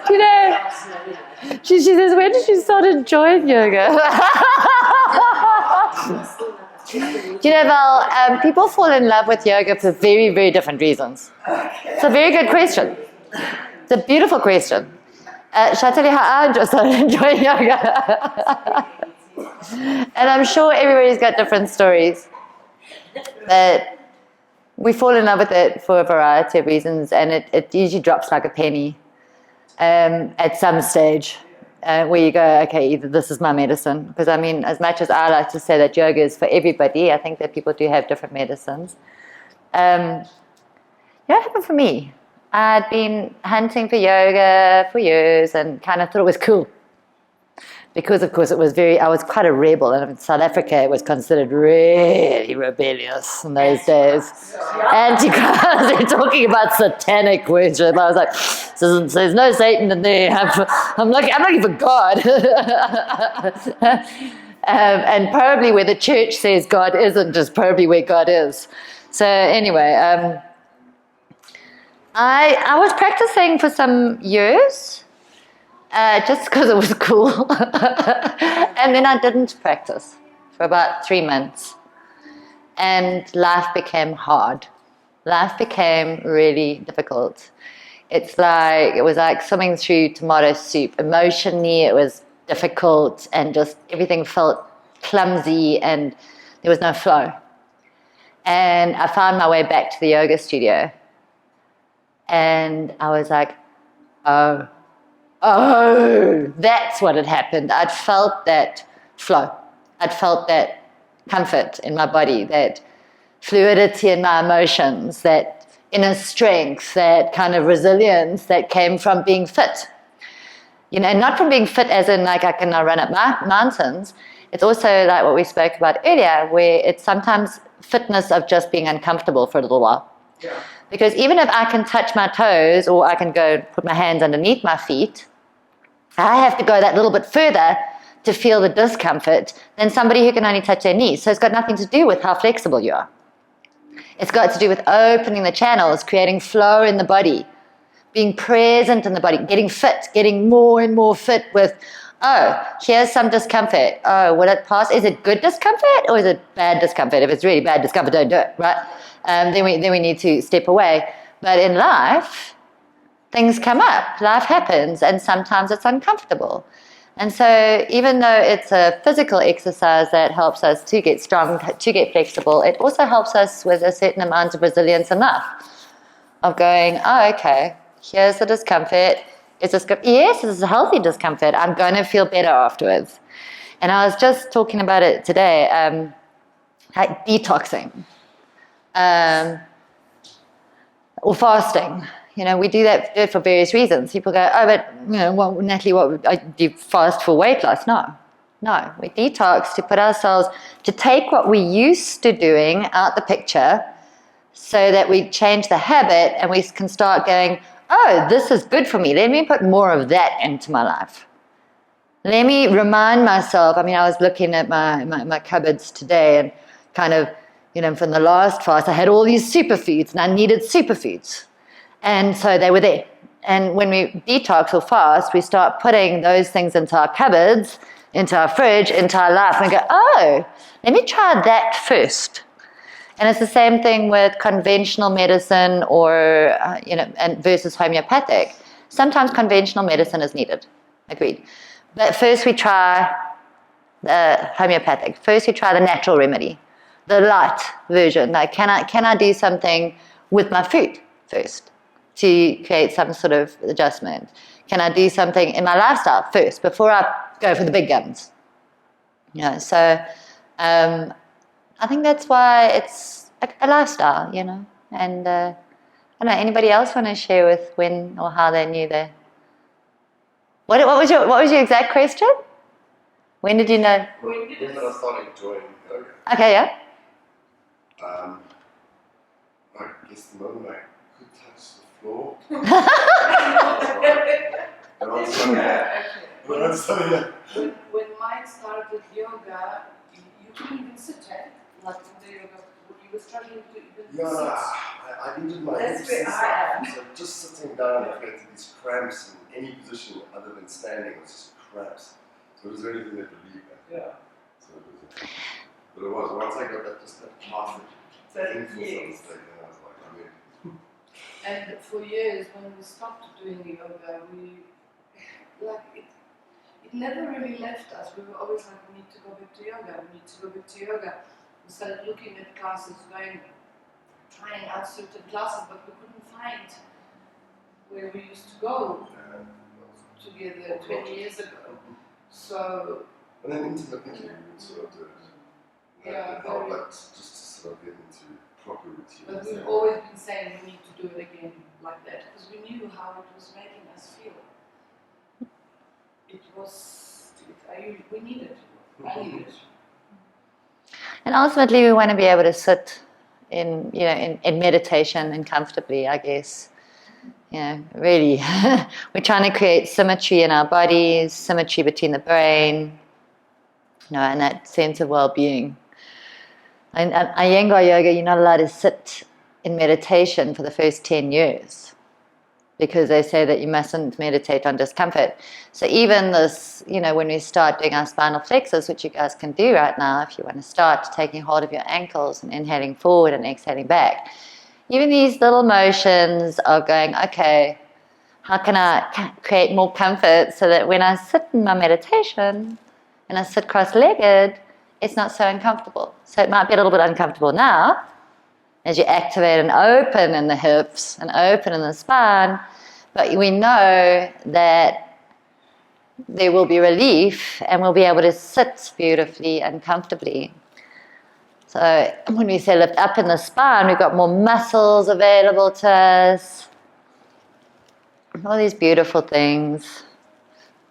You know, she says, when did you start enjoying yoga? You know, Val, people fall in love with yoga for very, very different reasons. It's a very good question. It's a beautiful question. Shall I tell you how I started enjoying yoga? And I'm sure everybody's got different stories. But we fall in love with it for a variety of reasons, and it usually drops like a penny at some stage. Where you go, okay, either this is my medicine. Because I mean, as much as I like to say that yoga is for everybody, I think that people do have different medicines. What happened for me? I'd been hunting for yoga for years and kind of thought it was cool. Because, of course, I was quite a rebel, and in South Africa it was considered really rebellious in those days. Antichrist, they're talking about satanic worship. I was like, there's no Satan in there. I'm looking for God. And probably where the church says God isn't is probably where God is. So anyway, I was practicing for some years. Just because it was cool. And then I didn't practice for about 3 months. And life became hard. Life became really difficult. It was like swimming through tomato soup. Emotionally, it was difficult, and just everything felt clumsy, and there was no flow. And I found my way back to the yoga studio. And I was like, oh, that's what had happened. I'd felt that flow. I'd felt that comfort in my body, that fluidity in my emotions, that inner strength, that kind of resilience that came from being fit. You know, not from being fit as in like I can now run up mountains. It's also like what we spoke about earlier, where it's sometimes fitness of just being uncomfortable for a little while. Yeah. Because even if I can touch my toes, or I can go put my hands underneath my feet, I have to go that little bit further to feel the discomfort than somebody who can only touch their knees. So it's got nothing to do with how flexible you are. It's got to do with opening the channels, creating flow in the body, being present in the body, getting fit, getting more and more fit with, oh, here's some discomfort. Oh, will it pass? Is it good discomfort or is it bad discomfort? If it's really bad discomfort, don't do it, right? Then we need to step away. But in life, things come up, life happens, and sometimes it's uncomfortable. And so even though it's a physical exercise that helps us to get strong, to get flexible, it also helps us with a certain amount of resilience in life, of going, oh, okay, here's the discomfort. Yes, this is a healthy discomfort. I'm going to feel better afterwards. And I was just talking about it today, like detoxing or fasting. You know, we do it for various reasons. People go, oh, but, you know, Natalie, do you fast for weight loss? No, we detox to put ourselves, to take what we used to doing out the picture so that we change the habit and we can start going, oh, this is good for me. Let me put more of that into my life. Let me remind myself. I mean, I was looking at my cupboards today and kind of, you know, from the last fast, I had all these superfoods and I needed superfoods. And so they were there. And when we detox or fast, we start putting those things into our cupboards, into our fridge, into our life, and we go, oh, let me try that first. And it's the same thing with conventional medicine or, and versus homeopathic. Sometimes conventional medicine is needed. Agreed. But first we try the homeopathic. First we try the natural remedy, the light version. Like, can I do something with my food first to create some sort of adjustment? Can I do something in my lifestyle first before I go for the big guns? You know, so I think that's why it's a lifestyle, you know. And I don't know, anybody else want to share with when or how they knew that? What was your exact question? When did you know? When I started enjoying yoga. Okay, yeah. I guess the moment I could touch the floor. When Mike started yoga, you couldn't even sit, right? Like in the yoga, you were struggling to even Yeah, no, sit. I injured my That's hips where and I stuff. am. So just sitting down, I created these cramps in any position other than standing was just cramps. So it was the only thing that relieved that. Yeah. So it was, but it was, once I got that, just that classic So, painful yes. sort of thing, and I was like, I mean, And for years, when we stopped doing yoga, it never really left us. We were always like, we need to go back to yoga, we need to go back to yoga. We started looking at classes, trying out certain classes, but we couldn't find where we used to go together 20 years ago. So, and then intermittently we would sort of do it. yeah, Help, but just to sort of get into proper routine. but we've always been saying we need to do it again like that, because we knew how it was making us feel. We need it. I need it. And ultimately, we want to be able to sit in meditation and comfortably, I guess. Really, we're trying to create symmetry in our bodies, symmetry between the brain, and that sense of well-being. And Iyengar yoga, you're not allowed to sit in meditation for the first 10 years because they say that you mustn't meditate on discomfort. So even this, when we start doing our spinal flexors, which you guys can do right now if you want to start taking hold of your ankles and inhaling forward and exhaling back, even these little motions of going, okay, how can I create more comfort so that when I sit in my meditation and I sit cross-legged, it's not so uncomfortable. So it might be a little bit uncomfortable now as you activate and open in the hips and open in the spine, but we know that there will be relief and we'll be able to sit beautifully and comfortably. So when we say lift up in the spine, we've got more muscles available to us. All these beautiful things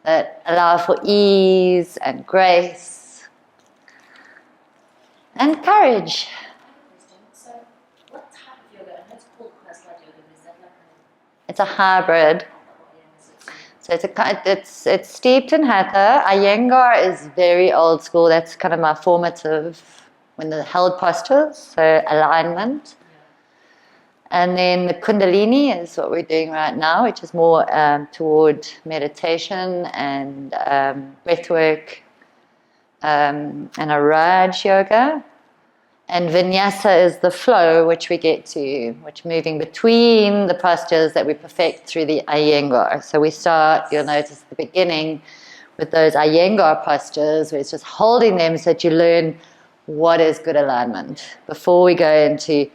that allow for ease and grace and courage. So, what type of yoga? And it's called Christ-like yoga. Is that like It's a hybrid. So it's steeped in Hatha. Iyengar is very old school. That's kind of my formative, when the held postures, so alignment. And then the Kundalini is what we're doing right now, which is more toward meditation and breathwork and a Raj yoga. And Vinyasa is the flow, which we get to, which moving between the postures that we perfect through the Iyengar. So we start, you'll notice at the beginning, with those Iyengar postures, where it's just holding them so that you learn what is good alignment before we go into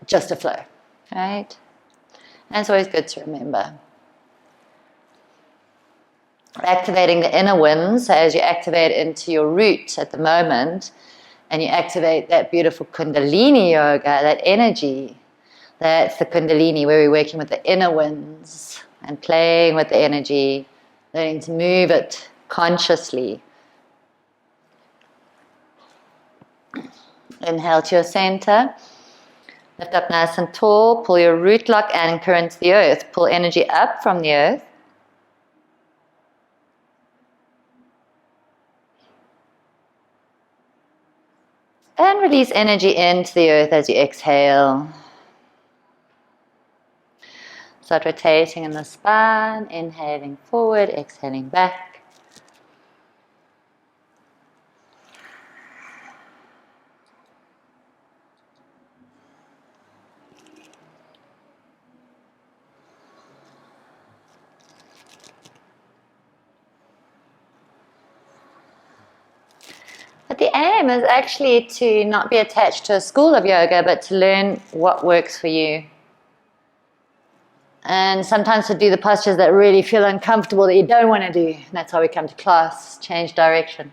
just a flow, right? And it's always good to remember. Activating the inner winds, so as you activate into your root at the moment, and you activate that beautiful Kundalini yoga, that energy, that's the Kundalini, where we're working with the inner winds and playing with the energy, learning to move it consciously. Inhale to your center. Lift up nice and tall. Pull your root lock anchor into the earth. Pull energy up from the earth. And release energy into the earth as you exhale. Start rotating in the spine, inhaling forward, exhaling back. But the aim is actually to not be attached to a school of yoga, but to learn what works for you. And sometimes to do the postures that really feel uncomfortable, that you don't want to do. And that's why we come to class, change direction.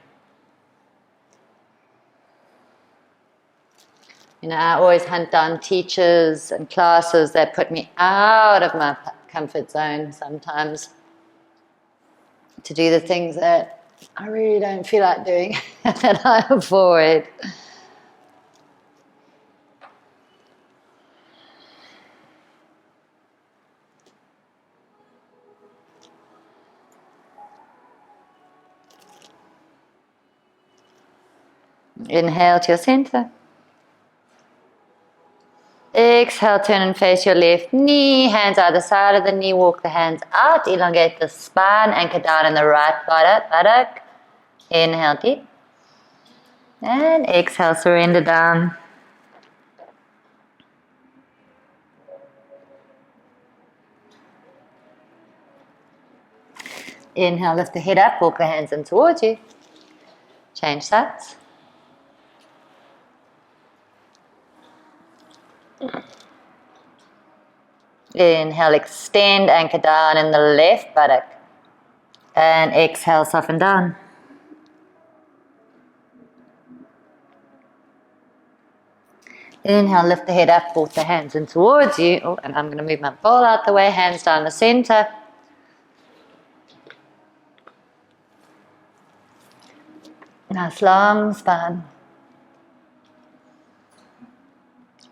I always hunt down teachers and classes that put me out of my comfort zone sometimes to do the things that I really don't feel like doing, that I avoid. Inhale to your center. Exhale, turn and face your left knee, hands either side of the knee, walk the hands out, elongate the spine, anchor down in the right buttock. Inhale deep. And exhale, surrender down. Inhale, lift the head up, walk the hands in towards you. Change sides. Inhale, extend, anchor down in the left buttock. And exhale, soften down. Inhale, lift the head up, walk the hands in towards you. Oh, and I'm going to move my ball out the way, hands down the center. Nice long spine.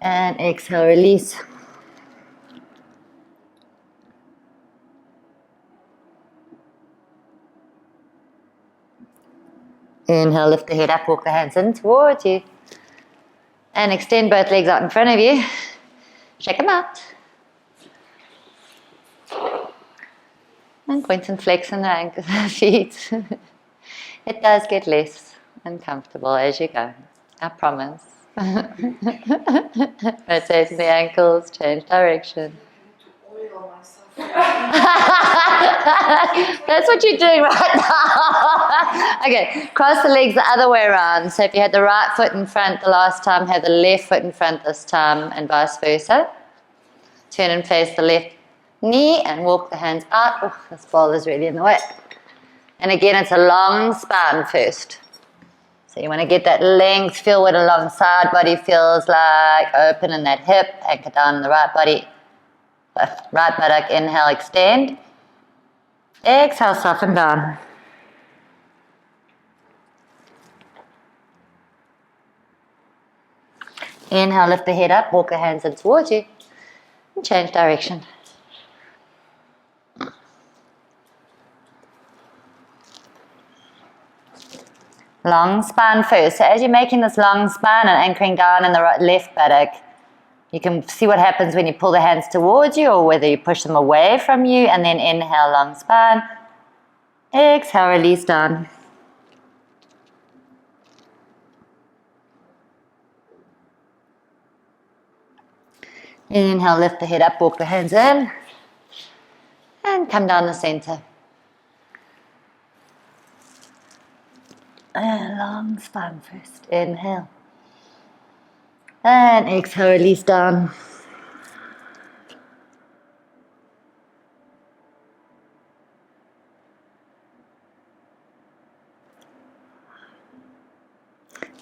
And exhale, release. Inhale, lift the head up, walk the hands in towards you. And extend both legs out in front of you. Shake them out. And point and flex on the ankles and feet. It does get less uncomfortable as you go. I promise. Rotate the ankles, change direction. To oil myself. That's what you're doing right now. Okay, cross the legs the other way around. So if you had the right foot in front the last time, have the left foot in front this time, and vice versa. Turn and face the left knee and walk the hands out. Oh, this ball is really in the way. And again, it's a long spine first. So you want to get that length, feel what a long side body feels like, open in that hip, anchor down in the right body. Right buttock, inhale, extend. Exhale, soften down. Inhale, lift the head up, walk the hands in towards you, and change direction. Long spine first. So as you're making this long spine and anchoring down in the left buttock, you can see what happens when you pull the hands towards you or whether you push them away from you, and then inhale, long spine. Exhale, release down. Inhale, lift the head up, walk the hands in, and come down the center. And long spine first. Inhale. And exhale, release down.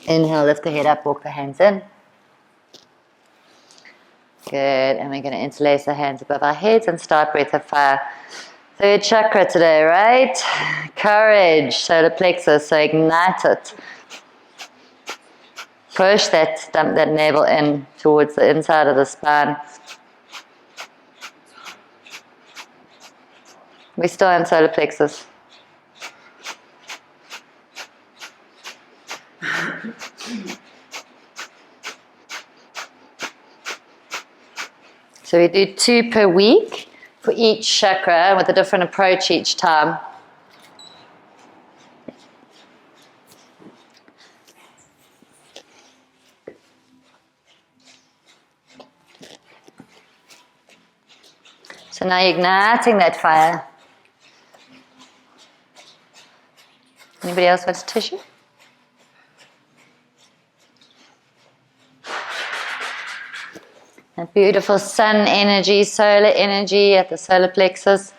Inhale, lift the head up, walk the hands in. Good, and we're going to interlace the hands above our heads and start breath of fire. Third chakra today, right? Courage, solar plexus, so ignite it. Push that navel in towards the inside of the spine. We're still in solar plexus. So we do 2 per week for each chakra with a different approach each time. So now you're igniting that fire. Anybody else wants tissue? That beautiful sun energy, solar energy at the solar plexus.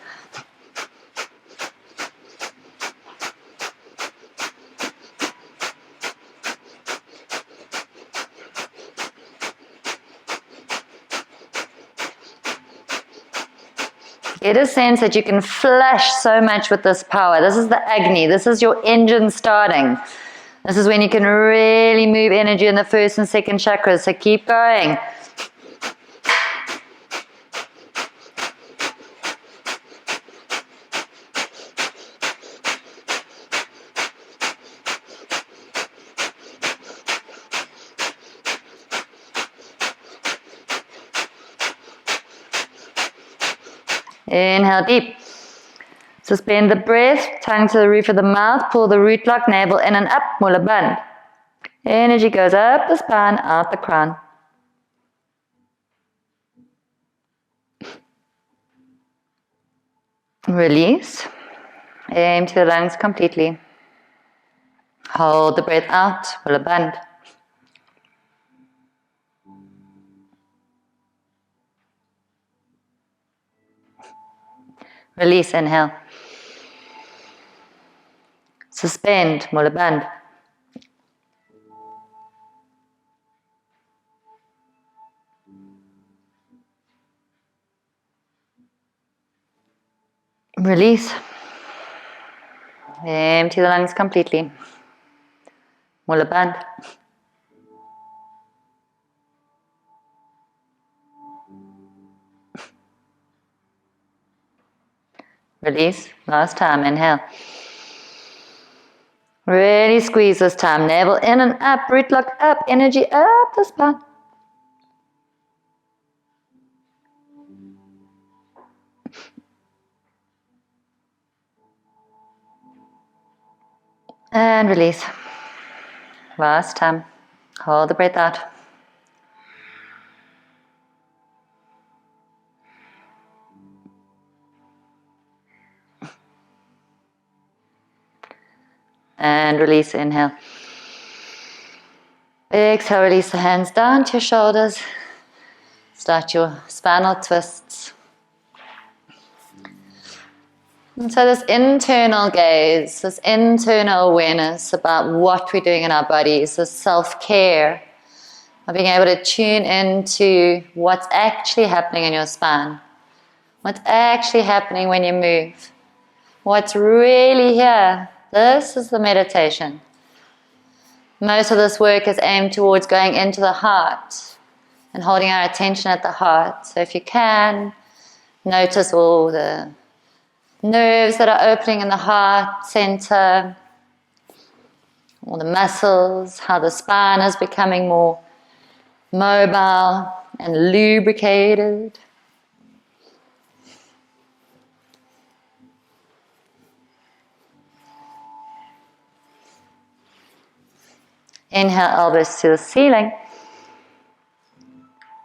Get a sense that you can flash so much with this power. This is the Agni. This is your engine starting. This is when you can really move energy in the first and second chakras. So keep going. Inhale deep. Suspend the breath, tongue to the roof of the mouth, pull the root lock, navel in and up, mula bandh. Energy goes up the spine, out the crown. Release. Empty the lungs completely. Hold the breath out, mula bandh. Release, inhale. Suspend, mula bandh. Release. Empty the lungs completely. Mula bandh. Release. Last time, inhale. Really squeeze this time. Navel in and up, root lock up, energy up the spine. And release. Last time. Hold the breath out. And release, inhale. Exhale, release the hands down to your shoulders. Start your spinal twists. And so this internal gaze, this internal awareness about what we're doing in our bodies, this self-care, of being able to tune into what's actually happening in your spine, what's actually happening when you move, what's really here. This is the meditation. Most of this work is aimed towards going into the heart and holding our attention at the heart. So if you can, notice all the nerves that are opening in the heart center, all the muscles, how the spine is becoming more mobile and lubricated. Inhale, elbows to the ceiling.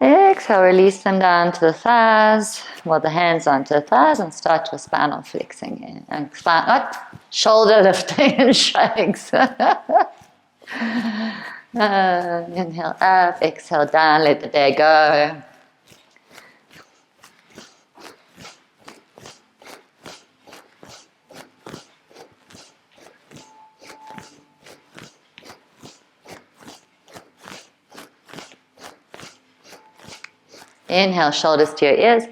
Exhale, release them down to the thighs. Well, the hands onto the thighs and start your spinal flexing and shoulder lifting and shakes. Inhale up, exhale down, let the day go. Inhale, shoulders to your ears.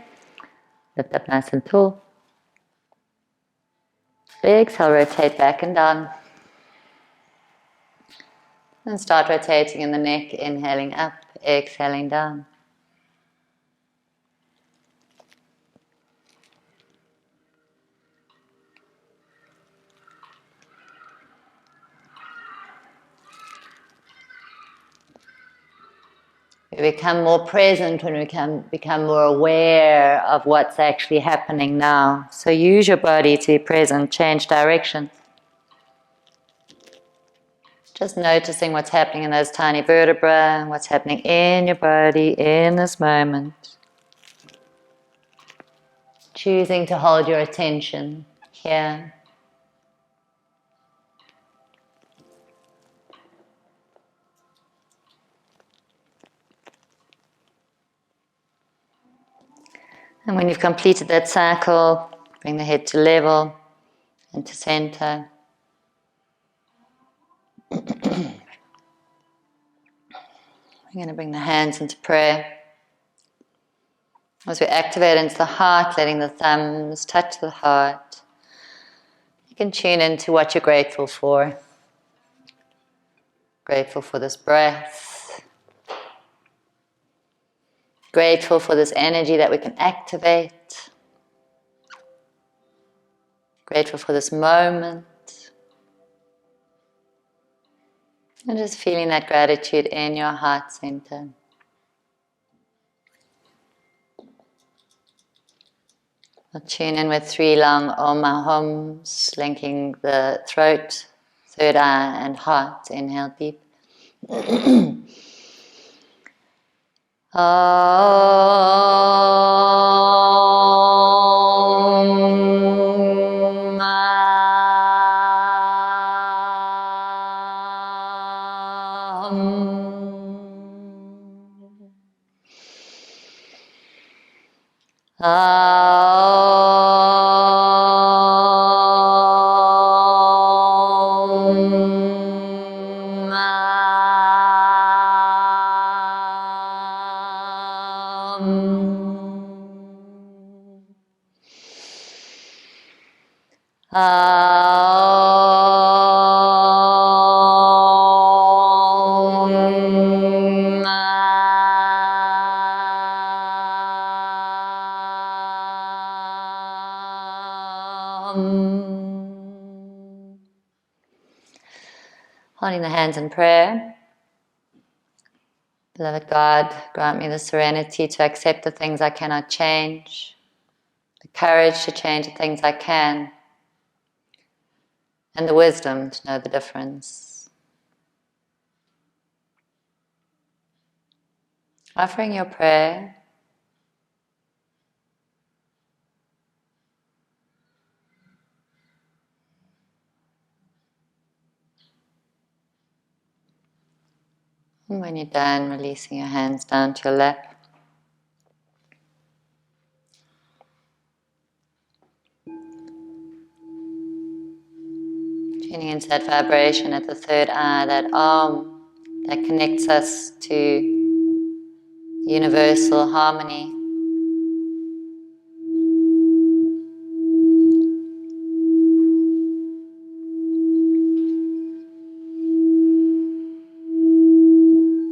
Lift up nice and tall. Exhale, rotate back and down. And start rotating in the neck, inhaling up, exhaling down. We become more present when we can become more aware of what's actually happening now. So use your body to be present, change direction. Just noticing what's happening in those tiny vertebrae, what's happening in your body in this moment. Choosing to hold your attention here. And when you've completed that cycle, bring the head to level, into center. We're going to bring the hands into prayer. As we activate into the heart, letting the thumbs touch the heart, you can tune into what you're grateful for. Grateful for this breath. Grateful for this energy that we can activate. Grateful for this moment. And just feeling that gratitude in your heart center. I'll tune in with 3 long Om Ahums, linking the throat, third eye and heart. Inhale deep. Holding the hands in prayer. Beloved God, grant me the serenity to accept the things I cannot change, the courage to change the things I can, and the wisdom to know the difference. Offering your prayer, and when you're done, releasing your hands down to your lap. Tuning into that vibration at the third eye, that Om that connects us to universal harmony.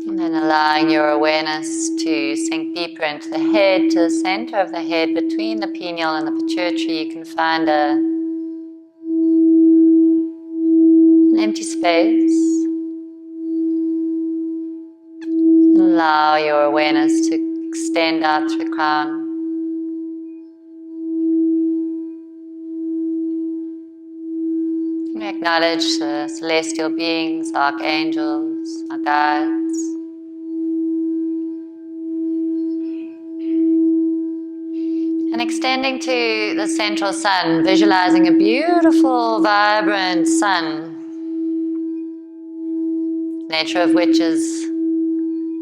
And then allowing your awareness to sink deeper into the head, to the center of the head, between the pineal and the pituitary. You can find an empty space. Allow your awareness to extend out through the crown. We acknowledge the celestial beings, archangels, our guides. And extending to the central sun, visualizing a beautiful, vibrant sun, nature of which is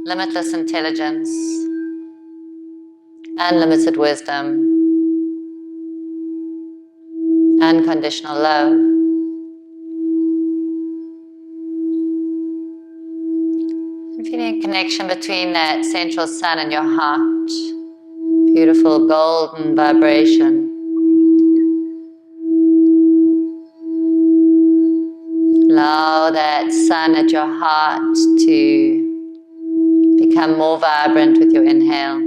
limitless intelligence, unlimited wisdom, unconditional love. And feeling a connection between that central sun and your heart. Beautiful golden vibration. Allow that sun at your heart to become more vibrant with your inhale.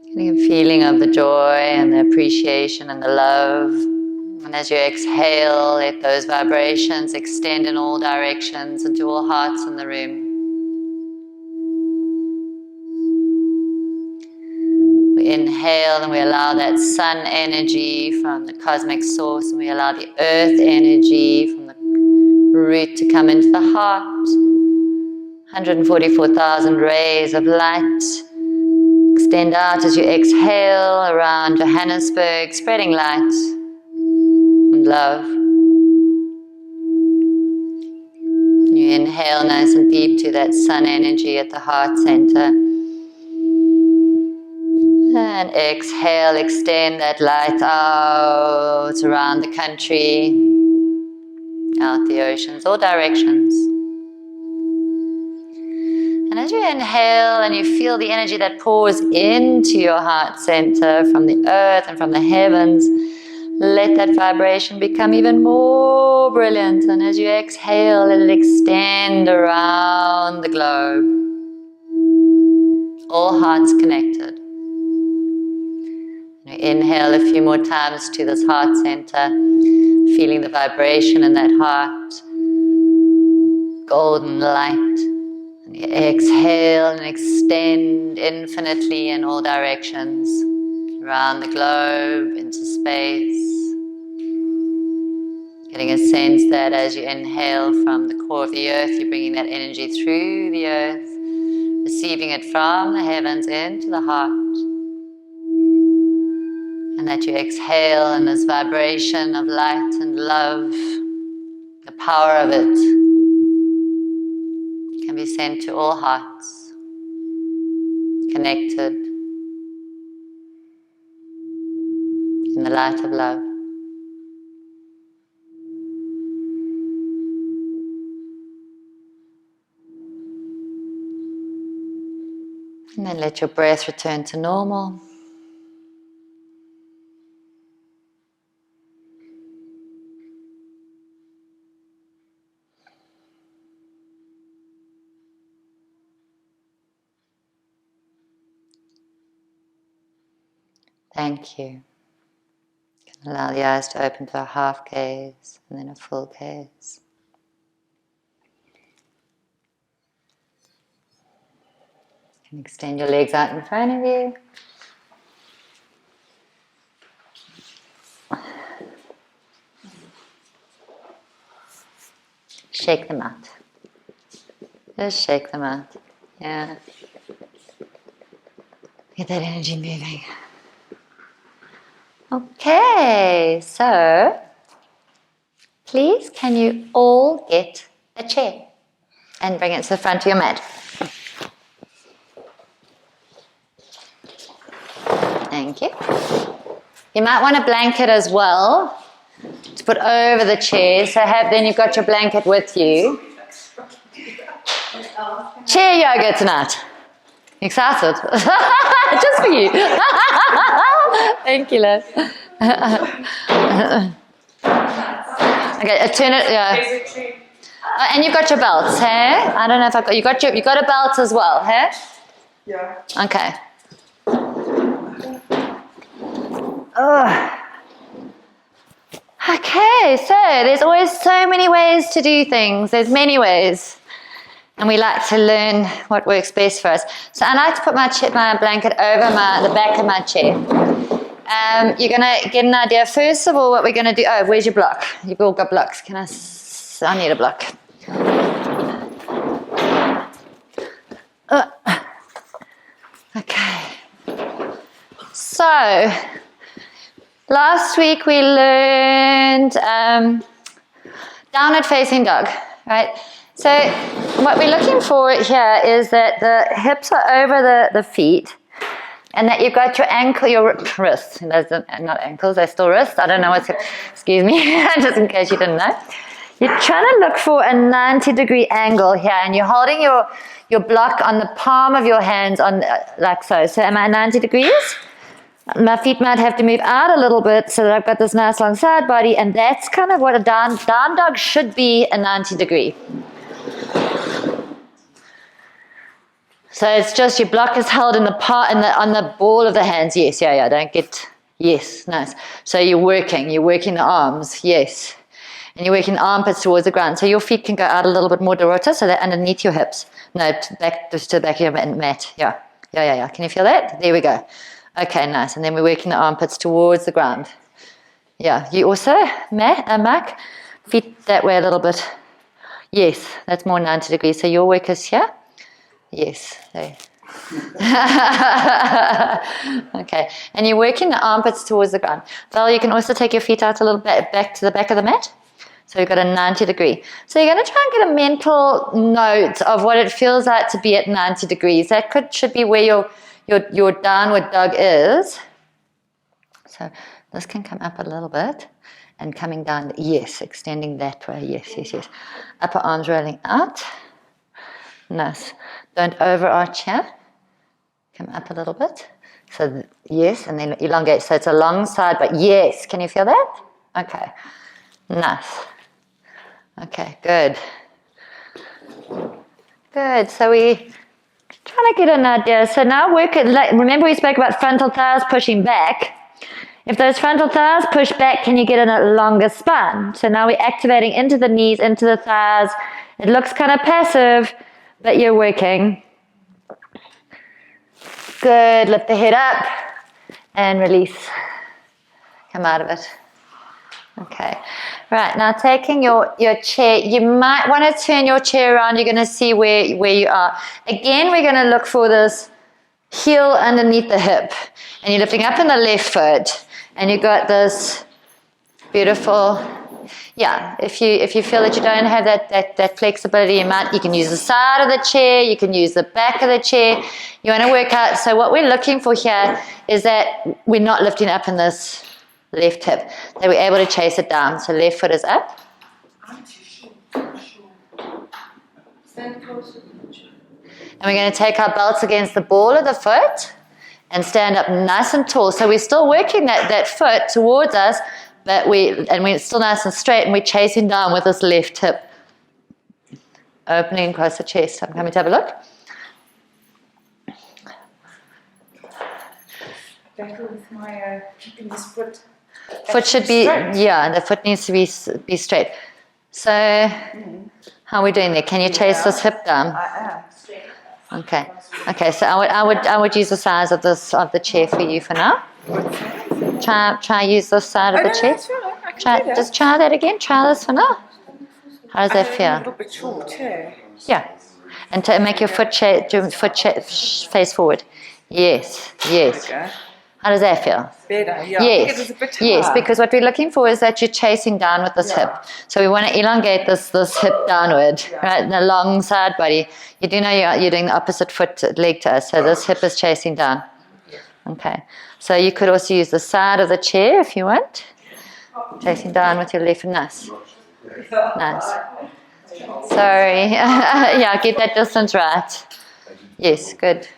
Getting a feeling of the joy and the appreciation and the love. And as you exhale, let those vibrations extend in all directions into all hearts in the room. We inhale and we allow that sun energy from the cosmic source, and we allow the earth energy from the root to come into the heart. 144,000 rays of light extend out as you exhale around Johannesburg, spreading light and love. You inhale nice and deep to that sun energy at the heart center. And exhale, extend that light out around the country, out the oceans, all directions. And as you inhale and you feel the energy that pours into your heart center from the earth and from the heavens, let that vibration become even more brilliant. And as you exhale, let it extend around the globe. All hearts connected. Inhale a few more times to this heart center, feeling the vibration in that heart, golden light. And you exhale and extend infinitely in all directions, around the globe, into space. Getting a sense that as you inhale from the core of the earth, you're bringing that energy through the earth, receiving it from the heavens into the heart. And that you exhale in this vibration of light and love, the power of it can be sent to all hearts, connected in the light of love. And then let your breath return to normal. Thank you. You can allow the eyes to open to a half gaze and then a full gaze. You can extend your legs out in front of you. Shake them out. Just shake them out. Yeah. Get that energy moving. Okay, so please can you all get a chair and bring it to the front of your mat. Thank you. You might want a blanket as well to put over the chair, so then you've got your blanket with you. Chair yoga tonight. Excited? Just for you. Thank you, love. Okay, turn it. Yeah. Oh, and you've got your belts, hey? I don't know if I've got you got a belt as well, hey? Yeah. Okay. Ugh. Okay, so there's always so many ways to do things. There's many ways. And we like to learn what works best for us. So I like to put my blanket over the back of my chair. You're going to get an idea. First of all, what we're going to do... Oh, where's your block? You've all got blocks. I need a block. Okay. So, last week we learned downward facing dog, right? So what we're looking for here is that the hips are over the feet and that you've got your wrists. Those are not ankles, they're still wrists. I don't know excuse me, just in case you didn't know. You're trying to look for a 90-degree angle here and you're holding your block on the palm of your hands on like so. So am I 90 degrees? My feet might have to move out a little bit so that I've got this nice long side body, and that's kind of what a down dog should be, a 90 degree. So it's just your block is held in on the ball of the hands. Yes, yeah, don't get, yes, nice. So you're working the arms, yes. And you're working the armpits towards the ground. So your feet can go out a little bit more, Dorota, so they're underneath your hips. No, just to the back of your mat. Yeah. Can you feel that? There we go. Okay, nice. And then we're working the armpits towards the ground. Yeah. You also, Mark, feet that way a little bit. Yes, that's more 90 degrees. So your work is here. Yes. There. Okay. And you're working the armpits towards the ground. Well, you can also take your feet out a little bit back to the back of the mat. So you've got a 90 degree. So you're going to try and get a mental note of what it feels like to be at 90 degrees. That should be where your downward dog is. So this can come up a little bit and coming down, yes, extending that way, yes. Upper arms rolling out. Nice. Don't overarch here. Come up a little bit. So yes, and then elongate. So it's a long side, but yes. Can you feel that? Okay. Nice. Okay, good. Good. So we trying to get an idea. So now remember we spoke about frontal thighs pushing back. If those frontal thighs push back, can you get a longer spine? So now we're activating into the knees, into the thighs. It looks kind of passive, but you're working. Good, lift the head up and release. Come out of it. Okay, right, now taking your chair, you might want to turn your chair around. You're going to see where you are. Again, we're going to look for this heel underneath the hip. And you're lifting up in the left foot. And you've got this beautiful, yeah, if you feel that you don't have that flexibility, you can use the side of the chair, you can use the back of the chair. You want to work out, so what we're looking for here is that we're not lifting up in this left hip, that we're able to chase it down. So left foot is up. Stand closer. And we're going to take our belts against the ball of the foot and stand up nice and tall. So we're still working that foot towards us, but we're still nice and straight, and we're chasing down with this left hip. Opening across the chest. I'm coming to have a look. Battle with my keeping this foot. Foot should be, yeah, the foot needs to be straight. So, how are we doing there? Can you chase this hip down? I am. Okay. Okay, so I would use the size of the chair for you for now. Try use this side of the chair. That's right. I can do that. Just try that again. Try this for now. How does that A feel? little bit short, too. Yeah. And to make your foot face forward. Yes. Yes. Okay. How does that feel? Better, yeah. Yes, I think it was a bit yes, hard. because what we're looking for is that you're chasing down with this hip. So we want to elongate this hip downward, right, in the long side body. You do know you're doing the opposite leg to us, so this hip is chasing down. Okay, so you could also use the side of the chair if you want, chasing down with your left. Nice. Nice. Sorry. Yeah, get that distance right. Yes, good.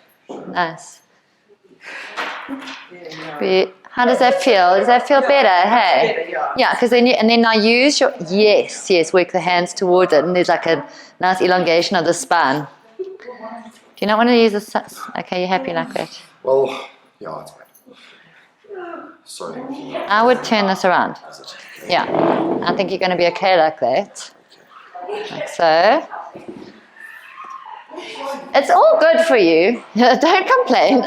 Nice. How does that feel? Does that feel better? Hey, yeah, because then now use your work the hands towards it, and there's like a nice elongation of the spine. Do you not want to use this? Okay, you're happy like that? Well, yeah, it's fine. Sorry. I would turn this around. Yeah, I think you're going to be okay like that. Like so. It's all good for you. Don't complain.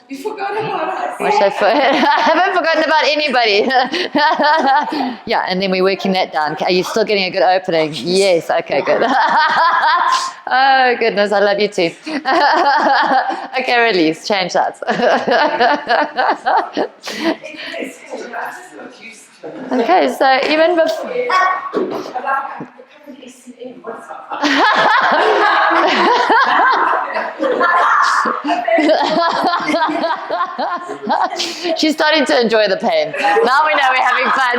You forgot about us. Watch that foot. I haven't forgotten about anybody. Yeah, and then we're working that down. Are you still getting a good opening? Yes. Okay, good. Oh, goodness, I love you too. Okay, release. Change that. Okay, so even before... She's starting to enjoy the pain. Now we know we're having fun.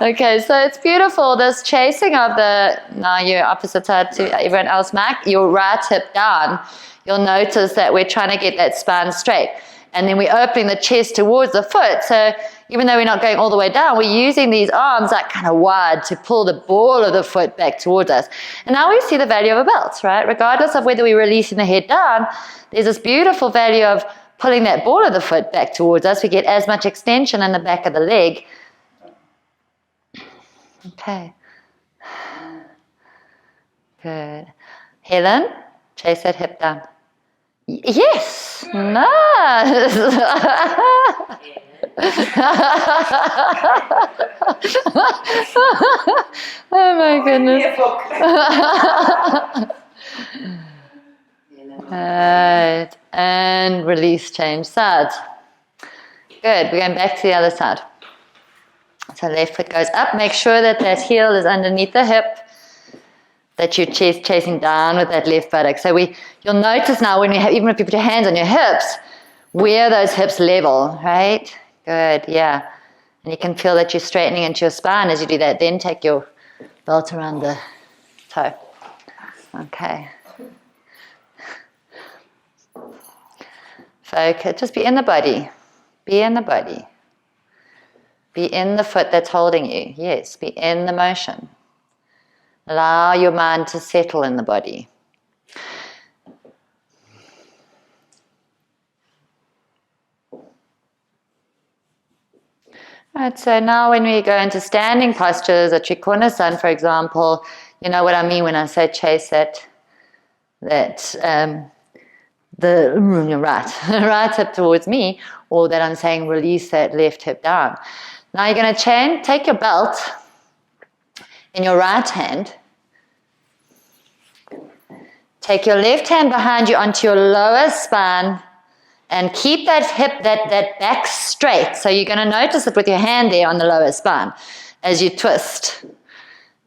Okay, so it's beautiful, this chasing of now your opposite side to everyone else, Mac, your right hip down. You'll notice that we're trying to get that spine straight. And then we're opening the chest towards the foot. So even though we're not going all the way down, we're using these arms like kind of wide to pull the ball of the foot back towards us. And now we see the value of a belt, right? Regardless of whether we're releasing the head down, there's this beautiful value of pulling that ball of the foot back towards us. We get as much extension in the back of the leg. Okay. Good. Helen, chase that hip down. Yes, nice. Oh my goodness. Right, and release, change sides. Good, we're going back to the other side. So left foot goes up. Make sure that that heel is underneath the hip, that you're chasing down with that left buttock. So you'll notice now when even if you put your hands on your hips, where those hips level, right? Good, yeah. And you can feel that you're straightening into your spine as you do that. Then take your belt around the toe. Okay. Focus, just be in the body. Be in the body. Be in the foot that's holding you. Yes, be in the motion. Allow your mind to settle in the body. Right, so now when we go into standing postures, a Trikonasana, for example, you know what I mean when I say chase that the right hip towards me, or that I'm saying release that left hip down. Now you're going to take your belt in your right hand, take your left hand behind you onto your lower spine, and keep that hip, that back straight. So you're going to notice it with your hand there on the lower spine as you twist.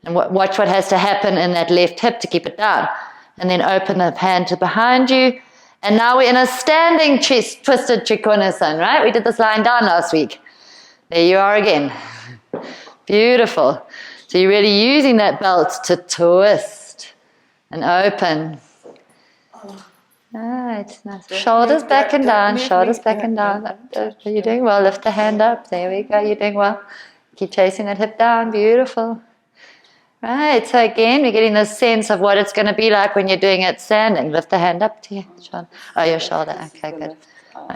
And watch what has to happen in that left hip to keep it down. And then open the hand to behind you. And now we're in a standing chest twisted Trikonasana, right? We did this lying down last week. There you are again. Beautiful. So you're really using that belt to twist and open. Right, nice. Shoulders back and down, shoulders back and down. You're doing well. Lift the hand up. There we go. You're doing well. Keep chasing that hip down. Beautiful. Right, so again, we're getting this sense of what it's going to be like when you're doing it standing. Lift the hand up to your shoulder. Oh, your shoulder. Okay, good.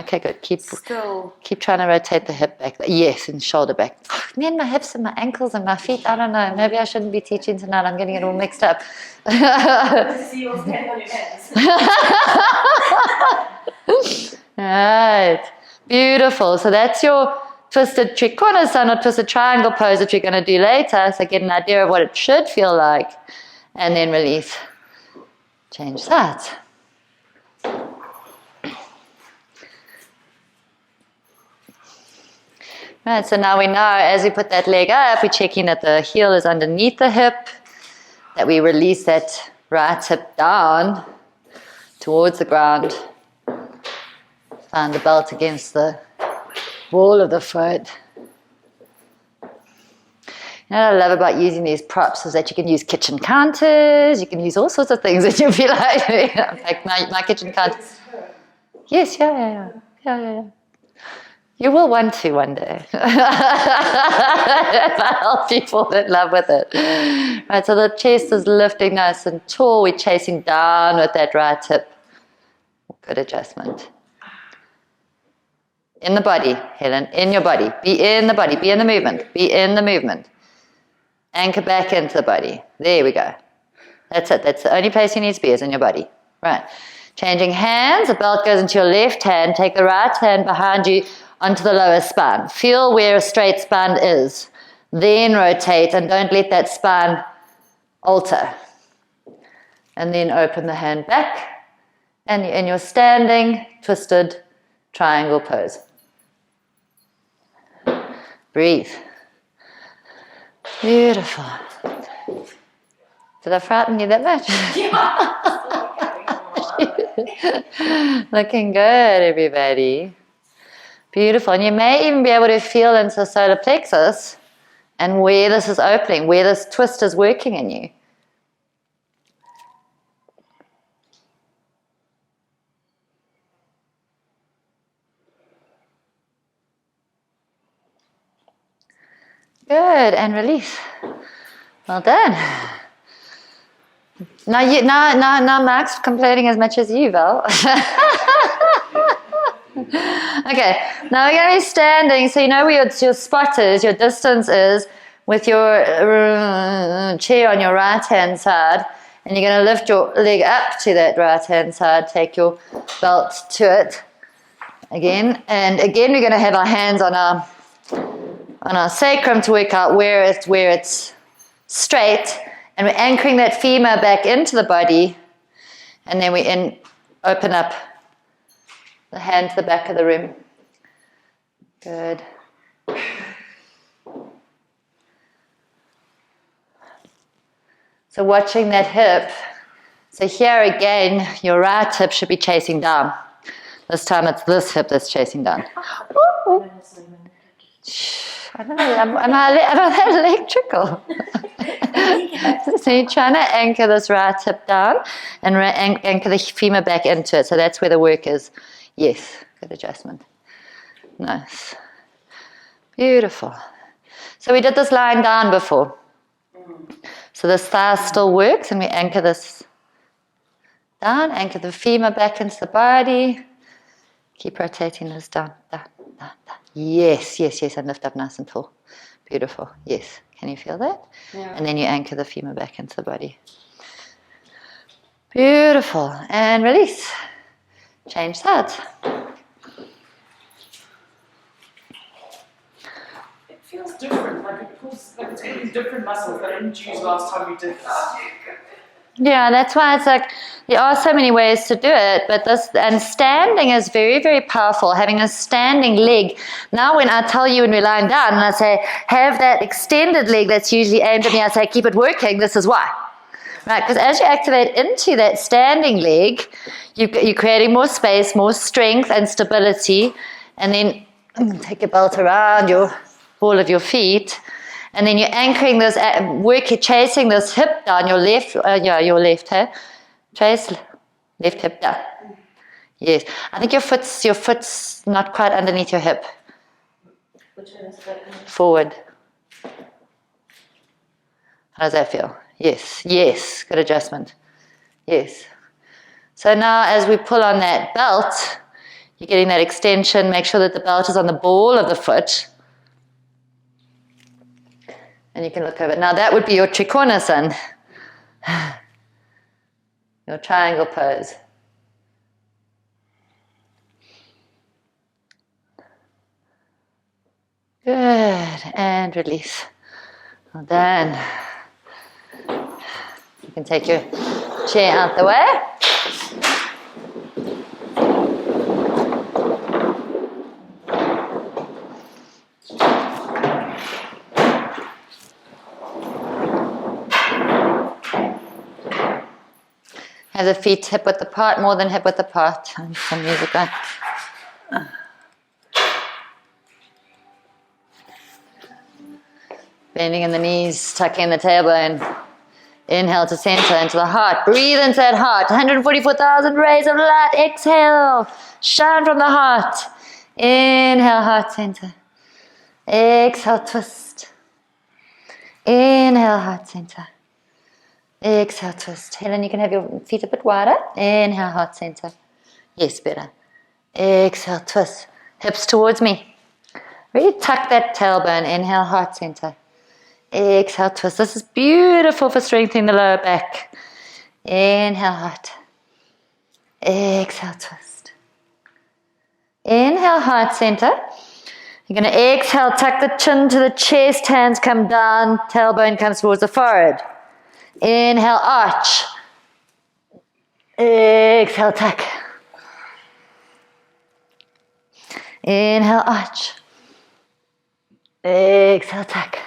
Okay, good. Keep trying to rotate the hip back. Yes, and shoulder back. Me and my hips and my ankles and my feet, I don't know. Maybe I shouldn't be teaching tonight. I'm getting it all mixed up. See you standing on your hands. Right. Beautiful. So that's your twisted Trikonasana or twisted triangle pose that you're going to do later. So get an idea of what it should feel like. And then release. Change sides. Right, so now we know as we put that leg up, we're checking that the heel is underneath the hip, that we release that right hip down towards the ground. Find the belt against the wall of the foot. You know what I love about using these props is that you can use kitchen counters, you can use all sorts of things that you'll be like, like my kitchen counter. Yes, yeah. You will want to one day. If I help people in love with it. Right, so the chest is lifting nice and tall. We're chasing down with that right hip. Good adjustment. In the body, Helen, in your body. Be in the body, be in the movement, be in the movement. Anchor back into the body. There we go. That's it. That's the only place you need to be is in your body. Right. Changing hands. The belt goes into your left hand. Take the right hand behind you onto the lower spine. Feel where a straight spine is. Then rotate and don't let that spine alter. And then open the hand back. And in your standing, twisted triangle pose. Breathe. Beautiful. Did I frighten you that much? Looking good, everybody. Beautiful. And you may even be able to feel into the solar plexus and where this is opening, where this twist is working in you. Good, and release. Well done. Now Mark's complaining as much as you, Val. Okay, now we're going to be standing, so you know where your spot is, your distance is, with your chair on your right-hand side, and you're going to lift your leg up to that right-hand side, take your belt to it again, and again we're going to have our hands on our sacrum to work out where it's straight, and we're anchoring that femur back into the body, and then we open up the hand to the back of the room. Good. So watching that hip. So here again, your right hip should be chasing down. This time it's this hip that's chasing down. Ooh. I don't know, am I electrical? So you're trying to anchor this right hip down and anchor the femur back into it. So that's where the work is. Yes, good adjustment. Nice. Beautiful. So we did this lying down before. So this thigh still works, and we anchor this down, anchor the femur back into the body. Keep rotating this down, down, down, down. Yes, yes, yes, and lift up nice and tall. Beautiful, yes. Can you feel that? Yeah. And then you anchor the femur back into the body. Beautiful, and release. Change sides. It feels different, like it pulls, like it's getting different muscles that I didn't use last time we did this. Yeah, that's why it's like there are so many ways to do it, but this and standing is very, very powerful. Having a standing leg. Now, when I tell you when we're lying down, and I say have that extended leg that's usually aimed at me, I say keep it working. This is why, right? Because as you activate into that standing leg, you're creating more space, more strength and stability, and then take your belt around your ball of your feet. And then you're anchoring this, chasing this hip down, your left, your left, hey? Chase, left hip down. Yes. I think your foot's not quite underneath your hip. Which one is that? Forward. How does that feel? Yes, yes, good adjustment. Yes. So now as we pull on that belt, you're getting that extension. Make sure that the belt is on the ball of the foot. And you can look over. Now that would be your Trikonasana, your triangle pose. Good, and release. Well done. You can take your chair out the way. Have the feet hip width apart, more than hip width apart. And some music on. Bending in the knees, tucking in the tailbone. Inhale to center, into the heart. Breathe into that heart. 144,000 rays of light. Exhale. Shine from the heart. Inhale, heart center. Exhale, twist. Inhale, heart center. Exhale, twist. Helen, you can have your feet a bit wider. Inhale, heart center. Yes, better. Exhale, twist. Hips towards me. Really tuck that tailbone. Inhale, heart center. Exhale, twist. This is beautiful for strengthening the lower back. Inhale, heart. Exhale, twist. Inhale, heart center. You're going to exhale, tuck the chin to the chest. Hands come down. Tailbone comes towards the forehead. Inhale, arch. Exhale, tuck. Inhale, arch. Exhale, tuck.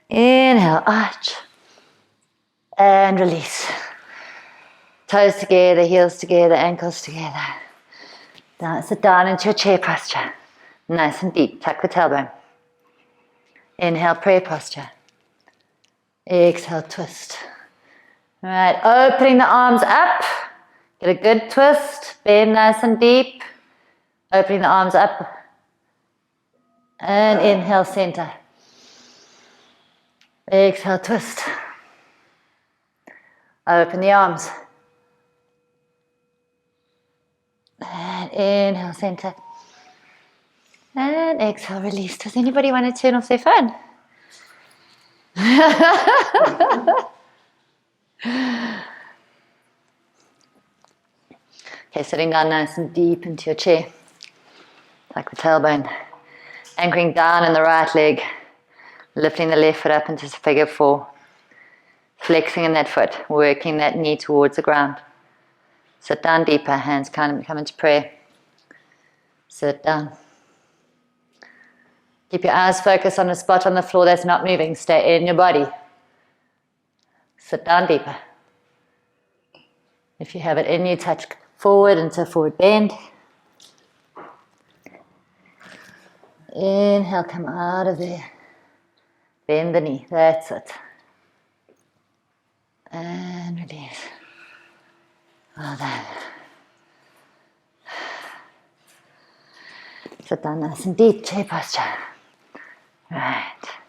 Inhale, arch. And release. Toes together, heels together, ankles together. Down, sit down into your chair posture. Nice and deep. Tuck the tailbone. Inhale, prayer posture. Exhale, twist. All right, opening the arms up. Get a good twist. Bend nice and deep. Opening the arms up. And inhale, center. Exhale, twist. Open the arms. And inhale, center. And exhale, release. Does anybody want to turn off their phone? Okay, sitting down nice and deep into your chair. Like the tailbone. Anchoring down in the right leg. Lifting the left foot up into figure 4. Flexing in that foot. Working that knee towards the ground. Sit down deeper. Hands come into prayer. Sit down. Keep your eyes focused on a spot on the floor that's not moving. Stay in your body. Sit down deeper. If you have it in you, touch forward into forward bend. Inhale, come out of there. Bend the knee. That's it. And release. Well done. Sit down nice and deep, chair posture. Right.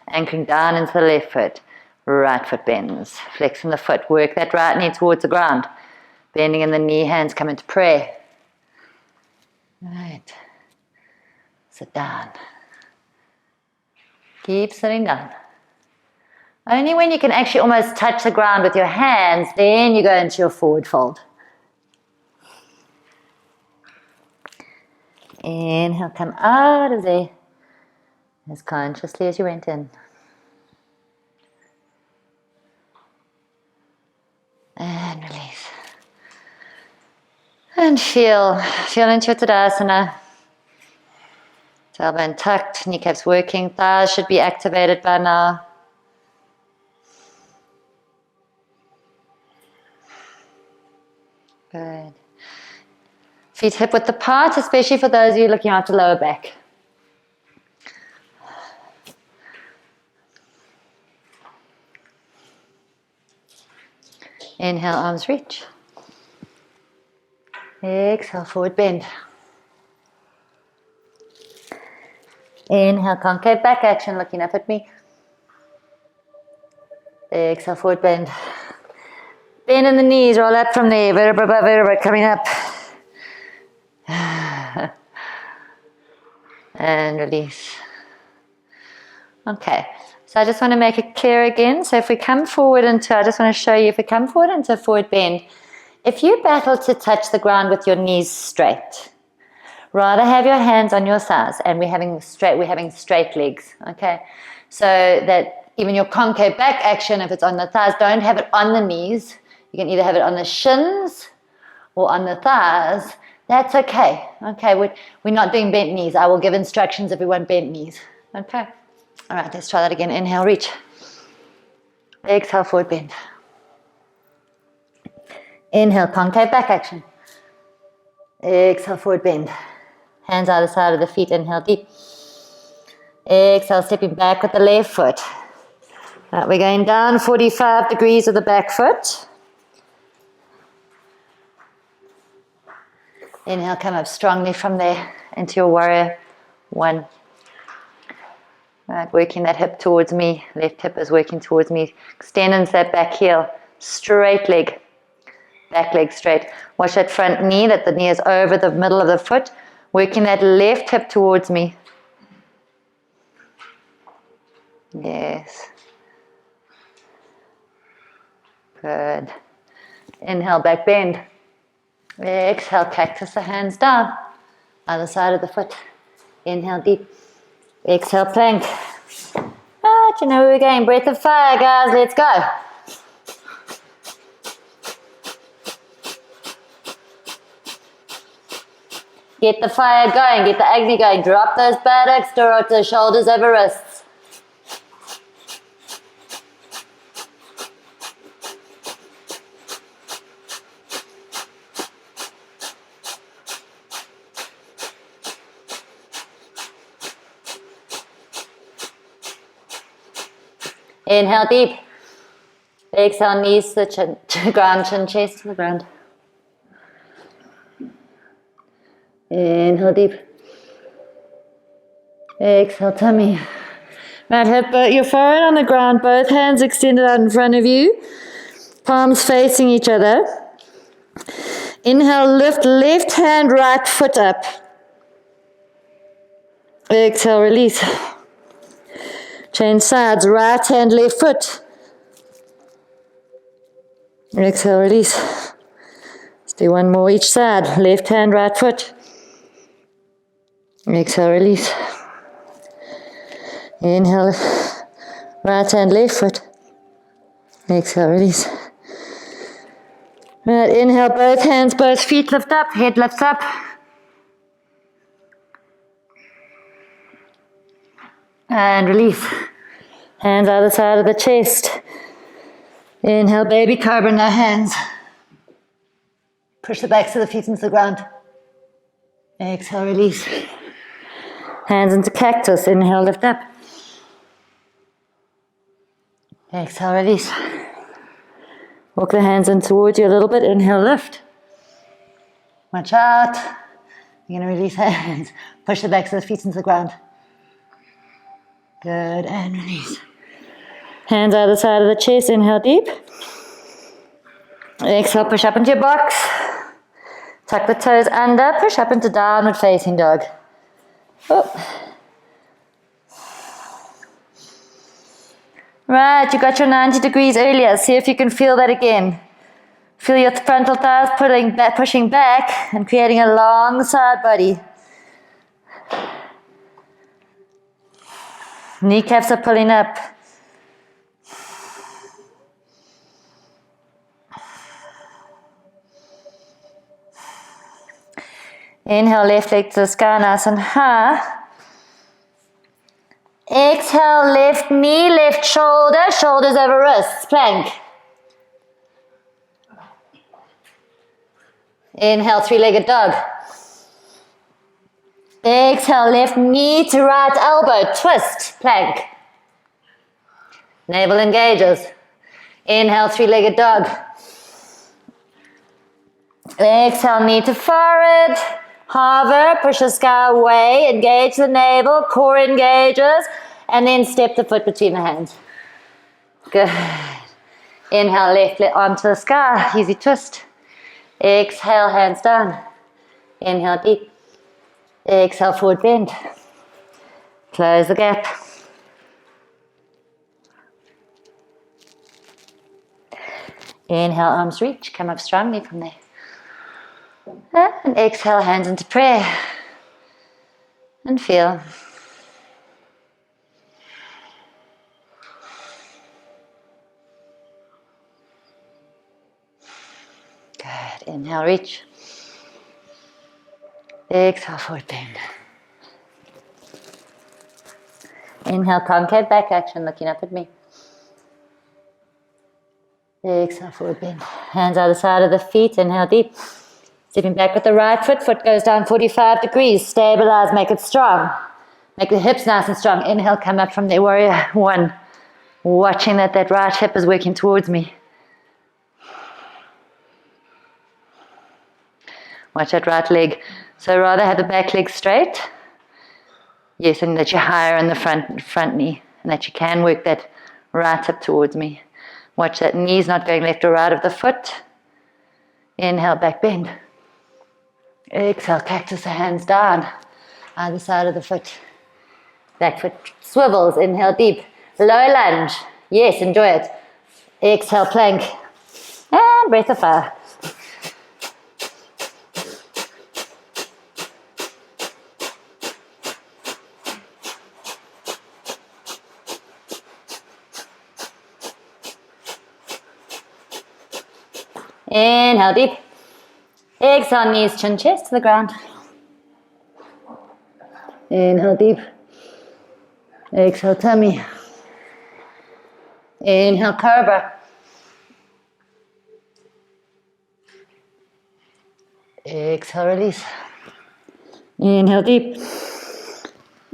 Anchoring down into the left foot. Right foot bends. Flexing the foot. Work that right knee towards the ground. Bending in the knee, hands come into prayer. Right. Sit down. Keep sitting down. Only when you can actually almost touch the ground with your hands, then you go into your forward fold. Inhale, come out of there as consciously as you went in. And release. And feel into your Tadasana. Tailbone tucked, kneecaps working, thighs should be activated by now. Good. Feet hip width apart, especially for those of you looking after lower back. Inhale, arms reach. Exhale, forward bend. Inhale, concave back action, looking up at me. Exhale, forward bend. Bend in the knees, roll up from there, vertebra by vertebra, coming up. And release. Okay, so I just want to make it clear again. So if we come forward into, I just want to show you, if we come forward into a forward bend, if you battle to touch the ground with your knees straight, rather have your hands on your thighs, and we're having straight legs, okay? So that even your concave back action, if it's on the thighs, don't have it on the knees. You can either have it on the shins or on the thighs. That's okay. Okay, we're not doing bent knees. I will give instructions if we want bent knees. Okay. All right, let's try that again. Inhale, reach. Exhale, forward bend. Inhale, concave back action. Exhale, forward bend. Hands either side of the feet. Inhale, deep. Exhale, stepping back with the left foot. All right, we're going down 45 degrees with the back foot. Inhale, come up strongly from there into your warrior one. Right, working that hip towards me. Left hip is working towards me. Extend into that back heel. Straight leg. Back leg straight. Watch that front knee, that the knee is over the middle of the foot. Working that left hip towards me. Yes. Good. Inhale, back bend. Exhale, cactus the hands down. Other side of the foot. Inhale deep. Exhale, plank. Right, you know where we're going. Breath of fire, guys. Let's go. Get the fire going. Get the Agni going. Drop those buttocks. Drop the shoulders over wrists. Inhale deep. Exhale, knees to the ground, chin, chest to the ground. Inhale deep. Exhale, tummy. Right hip, your forehead on the ground, both hands extended out in front of you. Palms facing each other. Inhale, lift left hand, right foot up. Exhale, release. Change sides, right hand, left foot. Exhale, release. Let's do one more each side. Left hand, right foot. Exhale, release. Inhale, right hand, left foot. Exhale, release. Right, inhale, both hands, both feet lift up, head lifts up. And release. Hands either side of the chest. Inhale, baby cobra, no hands. Push the backs of the feet into the ground. Exhale, release. Hands into cactus. Inhale, lift up. Exhale, release. Walk the hands in towards you a little bit. Inhale, lift. Watch out. You're going to release hands. Push the backs of the feet into the ground. Good, and release. Hands either side of the chest. Inhale deep. Exhale, push up into your box. Tuck the toes under. Push up into downward facing dog. Oh. Right, you got your 90 degrees earlier. See if you can feel that again. Feel your frontal thighs pushing back and creating a long side body. Kneecaps are pulling up. Inhale, left leg to the sky, nice and high. Exhale, left knee, left shoulder, shoulders over wrists, plank. Inhale, three-legged dog. Exhale, left knee to right elbow, twist, plank. Navel engages. Inhale, three-legged dog. Exhale, knee to forehead. Hover, push the sky away, engage the navel, core engages, and then step the foot between the hands. Good. Inhale, left arm to the sky, easy twist. Exhale, hands down. Inhale, deep. Exhale, forward bend. Close the gap. Inhale, arms reach, come up strongly from there. And exhale, hands into prayer. And feel. Good. Inhale, reach. Exhale, forward bend. Inhale, concave back action, looking up at me. Exhale, forward bend. Hands either side of the feet, inhale deep. Stepping back with the right foot, foot goes down 45 degrees. Stabilize, make it strong. Make the hips nice and strong. Inhale, come up from there, warrior one. Watching that right hip is working towards me. Watch that right leg. So rather have the back leg straight. Yes, and that you're higher in the front knee. And that you can work that right hip towards me. Watch that knees not going left or right of the foot. Inhale, back bend. Exhale, cactus the hands down. Either side of the foot. Back foot swivels. Inhale deep. Low lunge. Yes, enjoy it. Exhale, plank. And breath of fire. Inhale deep. Exhale, knees, chin, chest to the ground. Inhale deep. Exhale, tummy. Inhale, cobra. Exhale, release. Inhale deep.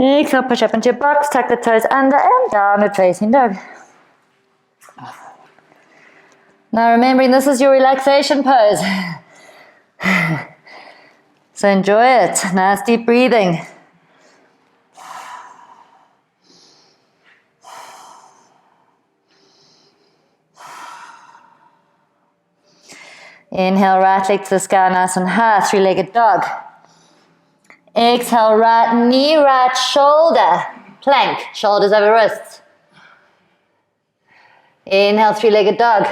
Exhale, push up into your box, tuck the toes under and downward facing dog. Now remembering this is your relaxation pose. So enjoy it. Nice deep breathing. Inhale, right leg to the sky, nice and high, three-legged dog. Exhale, right knee, right shoulder, plank, shoulders over wrists. Inhale, three-legged dog.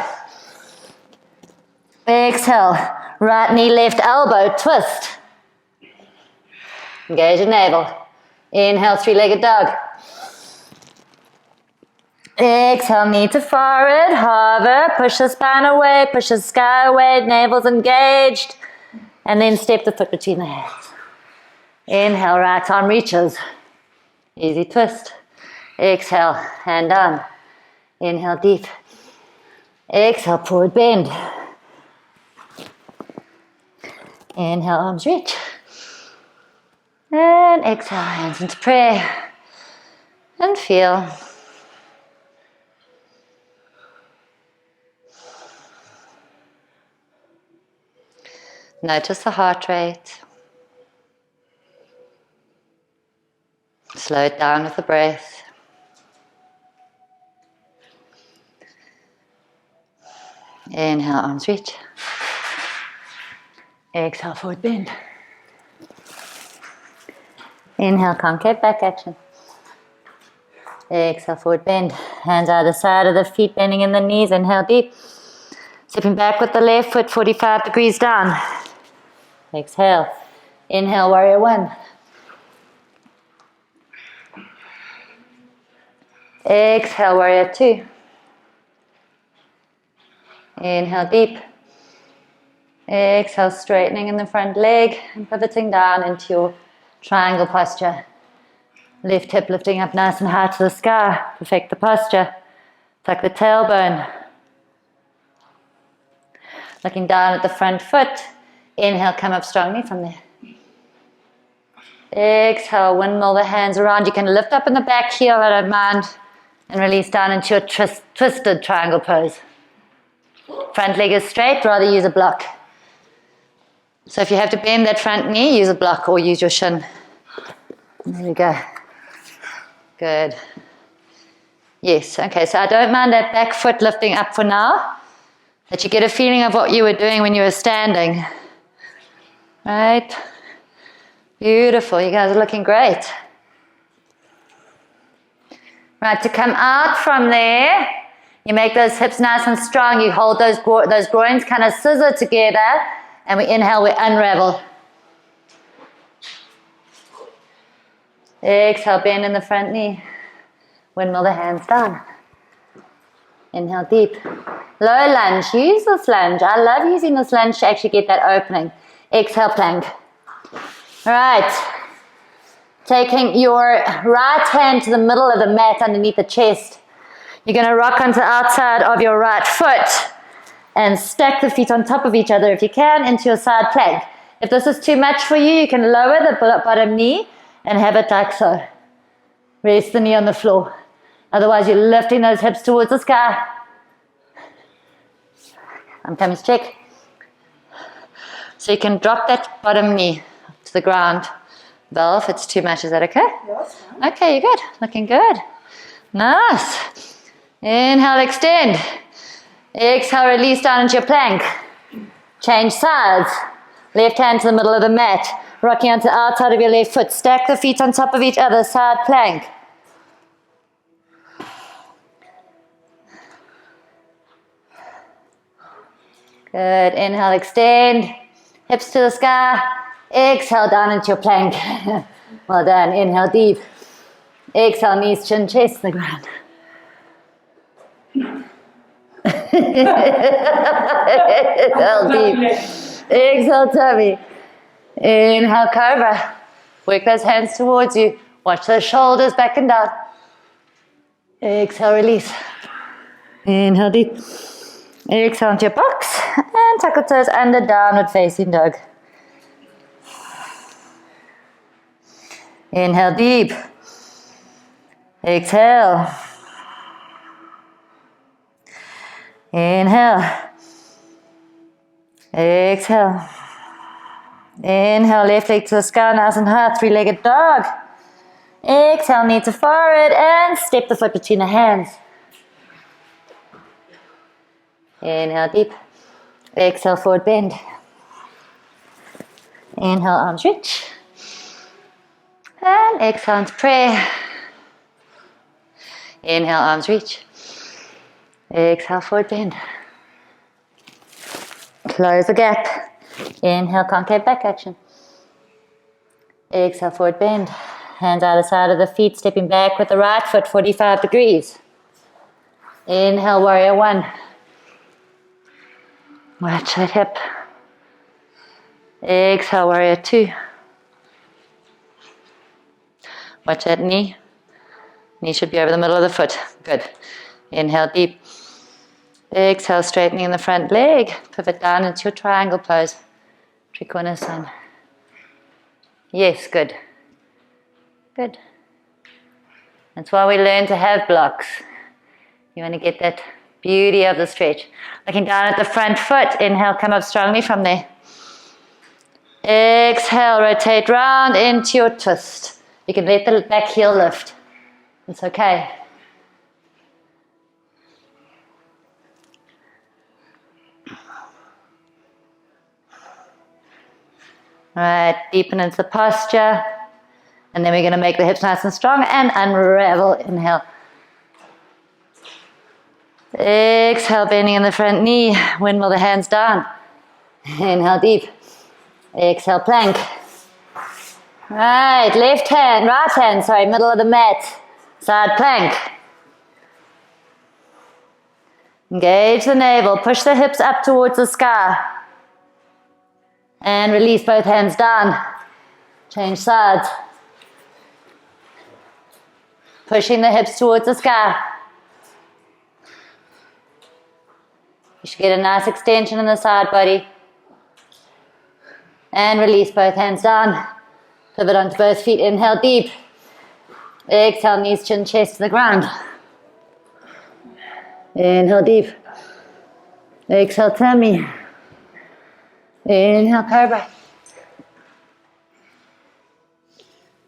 Exhale, right knee, left elbow, twist. Engage your navel. Inhale, three-legged dog. Exhale, knee to forehead, hover, push the spine away, push the sky away, navel's engaged, and then step the foot between the hands. Inhale, right arm reaches. Easy twist. Exhale, hand down. Inhale, deep. Exhale, forward bend. Inhale, arms reach. And exhale, hands into prayer. And feel. Notice the heart rate. Slow it down with the breath. Inhale, arms reach. Exhale, forward bend. Inhale, concave back action. Exhale, forward bend. Hands either side of the feet, bending in the knees. Inhale deep. Stepping back with the left foot, 45 degrees down. Exhale. Inhale, warrior one. Exhale, warrior two. Inhale deep. Exhale, straightening in the front leg and pivoting down into your triangle posture. Left hip lifting up nice and high to the sky. Perfect the posture. Tuck the tailbone. Looking down at the front foot. Inhale, come up strongly from there. Exhale, windmill the hands around. You can lift up in the back heel, I don't mind, and release down into your twisted triangle pose. Front leg is straight, rather use a block. So if you have to bend that front knee, use a block or use your shin. There we go. Good. Yes, okay, so I don't mind that back foot lifting up for now, that you get a feeling of what you were doing when you were standing. Right? Beautiful, you guys are looking great. Right, to come out from there, you make those hips nice and strong, you hold those groins kind of scissor together, and we inhale, we unravel. Exhale, bend in the front knee. Windmill the hands down. Inhale deep. Low lunge, use this lunge. I love using this lunge to actually get that opening. Exhale, plank. Right. Taking your right hand to the middle of the mat underneath the chest. You're going to rock onto the outside of your right foot and stack the feet on top of each other if you can into your side plank. If this is too much for you, you can lower the bottom knee and have it like so. Rest the knee on the floor. Otherwise, you're lifting those hips towards the sky. I'm coming to check. So you can drop that bottom knee to the ground. Val, if it's too much, is that okay? Yes. Okay, you're good. Looking good. Nice. Inhale, extend. Exhale, release down into your plank. Change sides. Left hand to the middle of the mat. Rocking onto the outside of your left foot. Stack the feet on top of each other. Side plank. Good. Inhale, extend. Hips to the sky. Exhale, down into your plank. Well done. Inhale, deep. Exhale, knees, chin, chest to the ground. Exhale, deep. Exhale, tummy. Inhale, cobra. Work those hands towards you. Watch those shoulders back and down. Exhale, release. Inhale, deep. Exhale into your box. And tuck the toes under, downward facing dog. Inhale deep. Exhale. Inhale. Exhale. Inhale, left leg to the sky, nice and high, three-legged dog. Exhale, knee to forehead, and step the foot between the hands. Inhale deep. Exhale, forward bend. Inhale, arms reach. And exhale into prayer. Inhale, arms reach. Exhale, forward bend. Close the gap. Inhale, concave back action. Exhale, forward bend. Hands either side of the feet, stepping back with the right foot, 45 degrees. Inhale, warrior one. Watch that hip. Exhale, warrior two. Watch that knee. Knee should be over the middle of the foot. Good. Inhale deep. Exhale, straightening in the front leg. Pivot down into your triangle pose. Trikonasana. Yes, good. Good. That's why we learn to have blocks. You want to get that beauty of the stretch. Looking down at the front foot. Inhale, come up strongly from there. Exhale, rotate round into your twist. You can let the back heel lift. It's okay. Right, deepen into the posture. And then we're going to make the hips nice and strong and unravel. Inhale. Exhale, bending in the front knee. Windmill the hands down. Inhale deep. Exhale, plank. Right, right hand, sorry, middle of the mat. Side plank. Engage the navel, push the hips up towards the sky. And release both hands down. Change sides. Pushing the hips towards the sky. You should get a nice extension in the side body. And release both hands down. Pivot onto both feet. Inhale deep. Exhale, knees, chin, chest to the ground. Inhale deep. Exhale, tummy. Inhale, cobra.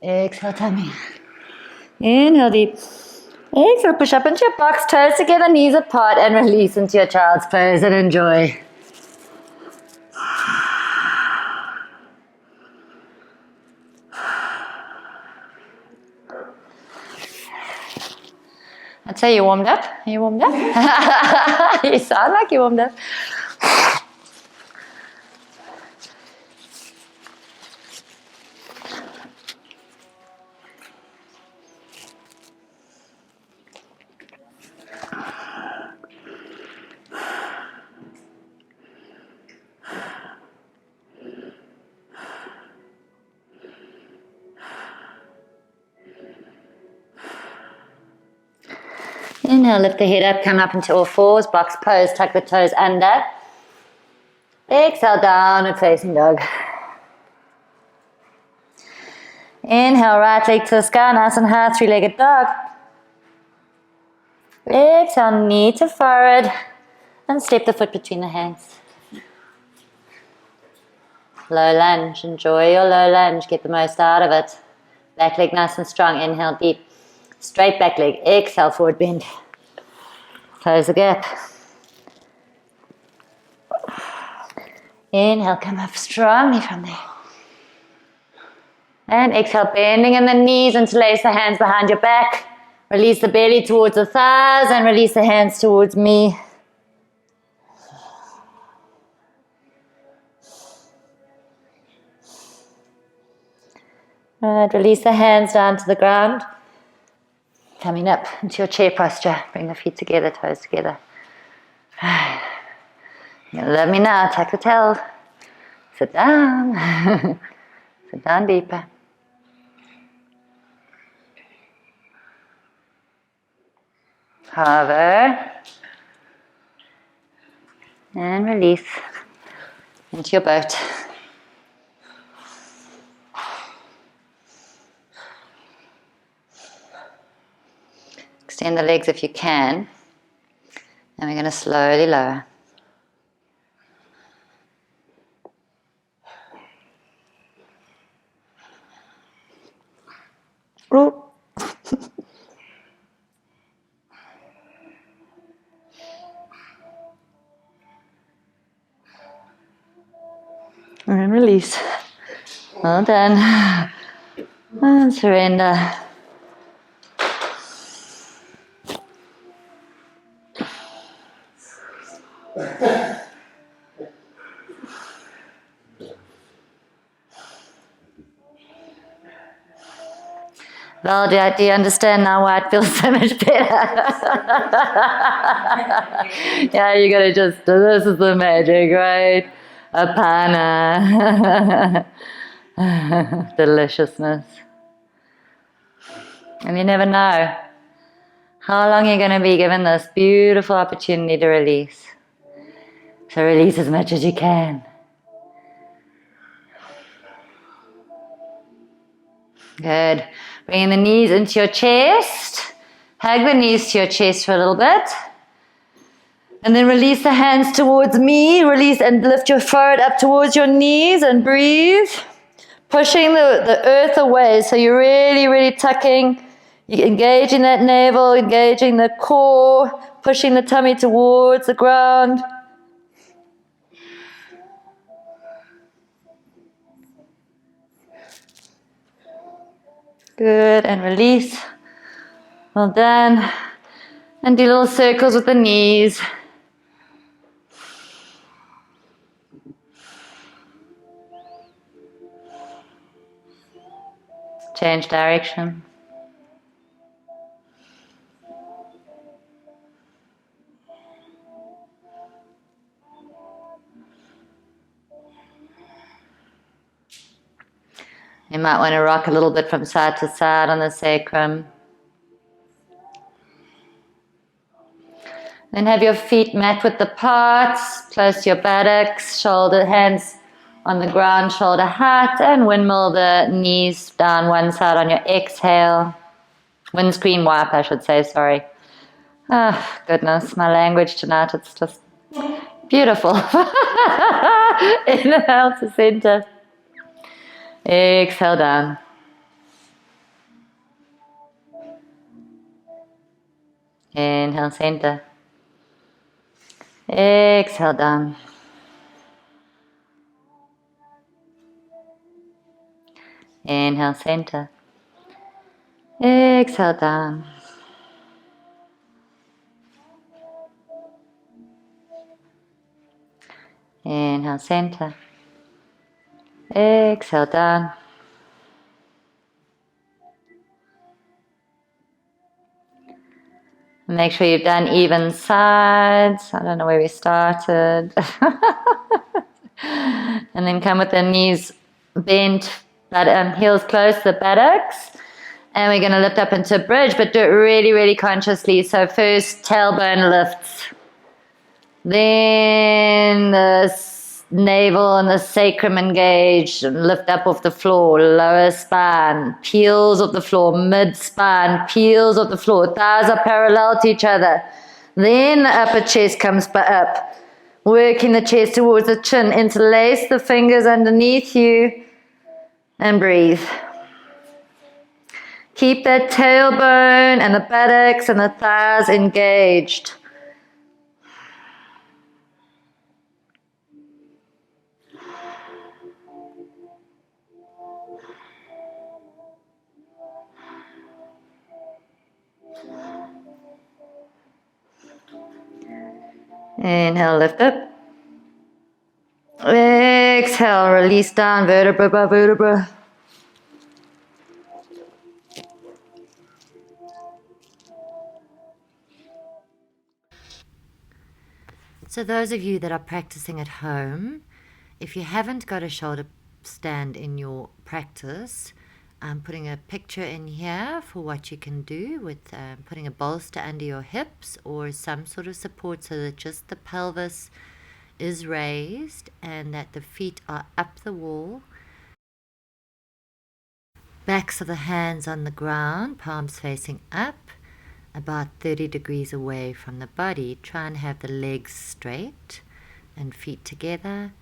Exhale, tummy. Inhale deep. Exhale, push up into your box, toes together, knees apart, and release into your child's pose and enjoy. I'd say you warmed up. Are you warmed up? You sound like you warmed up. Inhale, lift the head up, come up into all fours, box pose, tuck the toes under. Exhale, downward facing dog. Inhale, right leg to the sky, nice and high, three-legged dog. Exhale, knee to forehead, and step the foot between the hands. Low lunge, enjoy your low lunge, get the most out of it. Back leg nice and strong, inhale deep. Straight back leg, exhale, forward bend. Close the gap. Inhale, come up strongly from there. And exhale, bending in the knees, interlace the hands behind your back. Release the belly towards the thighs and release the hands towards me. Right, release the hands down to the ground. Coming up into your chair posture. Bring the feet together, toes together. You love me now, tuck the tail. Sit down. Sit down deeper. Hover. And release into your boat. Extend the legs if you can. And we're going to slowly lower. Ooh. And release. Well done. And surrender. Well, do you understand now why it feels so much better? Yeah, you gotta just, this is the magic, right? Apana. Deliciousness. And you never know how long you're gonna be given this beautiful opportunity to release. So release as much as you can. Good. Bringing the knees into your chest. Hug the knees to your chest for a little bit. And then release the hands towards me. Release and lift your forehead up towards your knees and breathe. Pushing the earth away. So you're really, really tucking. You're engaging that navel, engaging the core. Pushing the tummy towards the ground. Good, and release. Well done. And do little circles with the knees. Change direction. You might want to rock a little bit from side to side on the sacrum. Then have your feet mat width apart, close to your buttocks, shoulder hands on the ground, shoulder height, and windmill the knees down one side on your exhale. Windscreen wipe, I should say, sorry. Oh, goodness, my language tonight, it's just beautiful. Inhale to center. Exhale down. Inhale, center. Exhale down. Inhale, center. Exhale down. Inhale, center. Exhale down. Make sure you've done even sides. I don't know where we started. And then come with the knees bent, but heels close to the buttocks. And we're going to lift up into a bridge, but do it really, really consciously. So first, tailbone lifts. Then the navel and the sacrum engaged and lift up off the floor. Lower spine peels off the floor. Mid spine peels off the floor. Thighs are parallel to each other. Then the upper chest comes up. Working the chest towards the chin. Interlace the fingers underneath you. And breathe. Keep that tailbone and the buttocks and the thighs engaged. Inhale, lift up. Exhale, release down, vertebra by vertebra. So those of you that are practicing at home, if you haven't got a shoulder stand in your practice, I'm putting a picture in here for what you can do with putting a bolster under your hips or some sort of support so that just the pelvis is raised and that the feet are up the wall. Backs of the hands on the ground, palms facing up, about 30 degrees away from the body. Try and have the legs straight and feet together,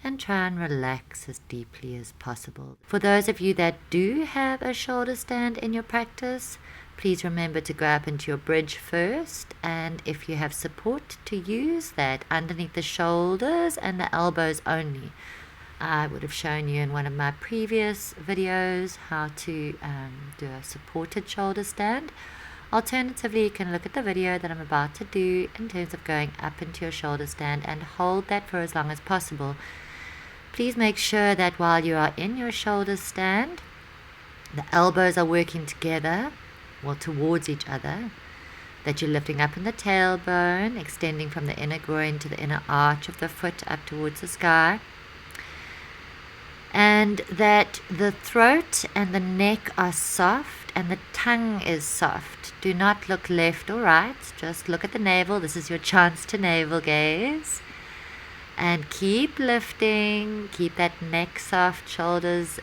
and try and relax as deeply as possible. For those of you that do have a shoulder stand in your practice, please remember to go up into your bridge first, and if you have support, to use that underneath the shoulders and the elbows only. I would have shown you in one of my previous videos how to do a supported shoulder stand. Alternatively, you can look at the video that I'm about to do in terms of going up into your shoulder stand and hold that for as long as possible. Please make sure that while you are in your shoulder stand, the elbows are working together, well, towards each other, that you're lifting up in the tailbone, extending from the inner groin to the inner arch of the foot up towards the sky, and that the throat and the neck are soft and the tongue is soft. Do not look left or right, just look at the navel. This is your chance to navel gaze. And keep lifting, keep that neck soft, shoulders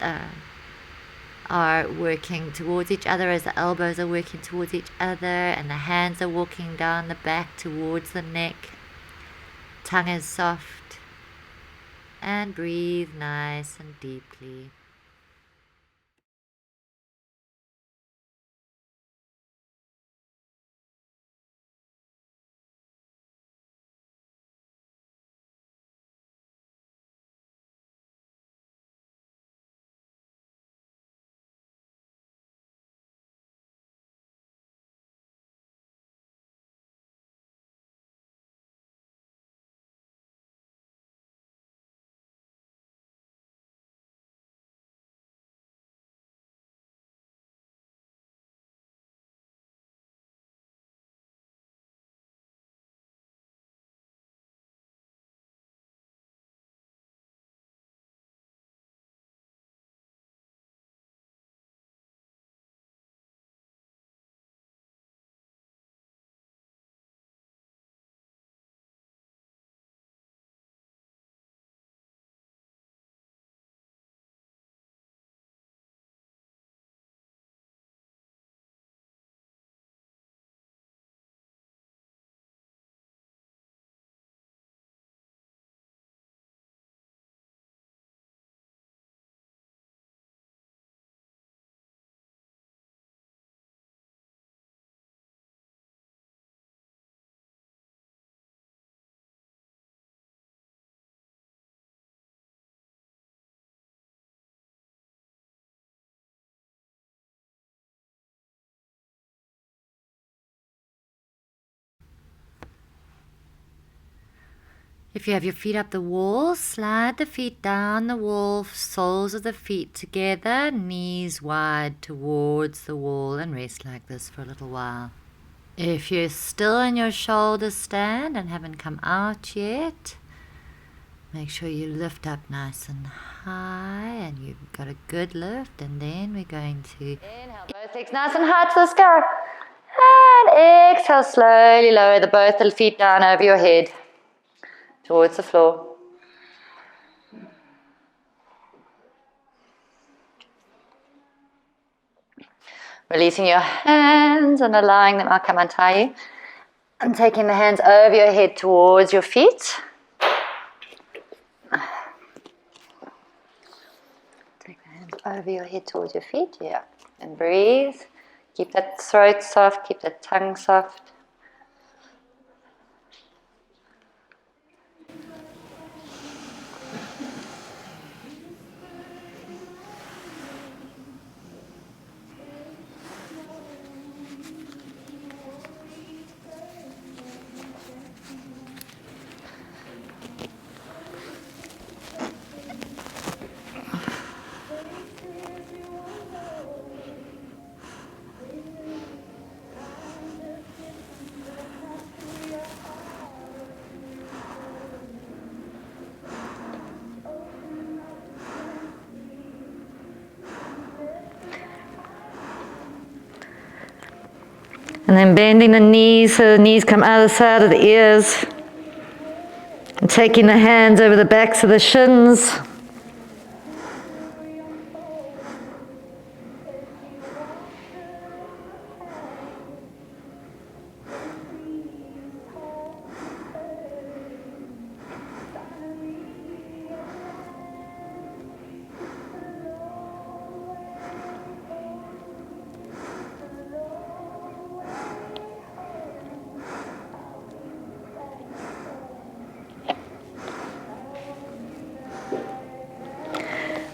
are working towards each other as the elbows are working towards each other, and the hands are walking down the back towards the neck. Tongue is soft, and breathe nice and deeply. If you have your feet up the wall, slide the feet down the wall, soles of the feet together, knees wide towards the wall, and rest like this for a little while. If you're still in your shoulder stand and haven't come out yet, make sure you lift up nice and high, and you've got a good lift, and then we're going to inhale both legs nice and high to the sky, and exhale, slowly lower both the feet down over your head towards the floor. Releasing your hands and allowing them, I'll come untie you, and taking the hands over your head towards your feet. Take the hands over your head towards your feet, yeah. And breathe. Keep that throat soft, keep that tongue soft. And then bending the knees so the knees come out of the side of the ears. And taking the hands over the backs of the shins.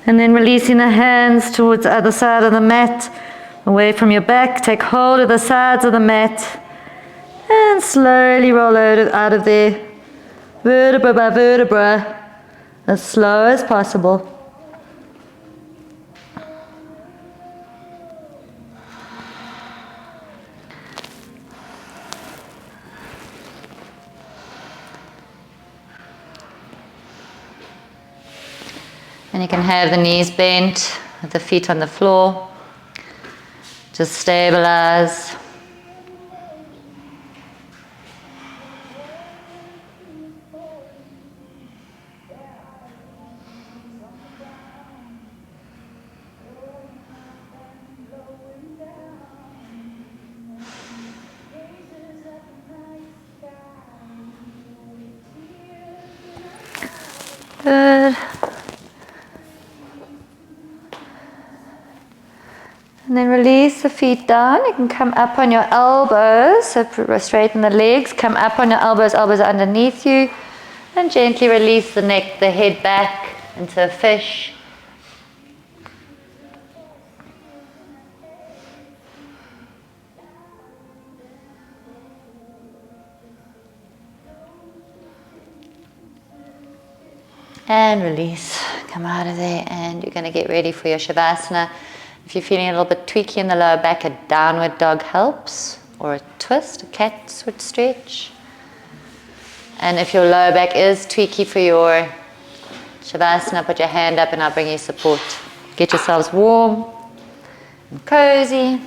And then releasing the hands towards the other side of the mat, away from your back. Take hold of the sides of the mat and slowly roll out of there, vertebra by vertebra, as slow as possible. And you can have the knees bent with the feet on the floor. Just stabilize. Good. And then release the feet down. You can come up on your elbows, so straighten the legs, come up on your elbows, elbows are underneath you, and gently release the neck, the head back into a fish. And release, come out of there, and you're going to get ready for your Shavasana. If you're feeling a little bit tweaky in the lower back, a downward dog helps, or a twist, a cat's foot stretch. And if your lower back is tweaky for your Shavasana, put your hand up and I'll bring you support. Get yourselves warm and cozy.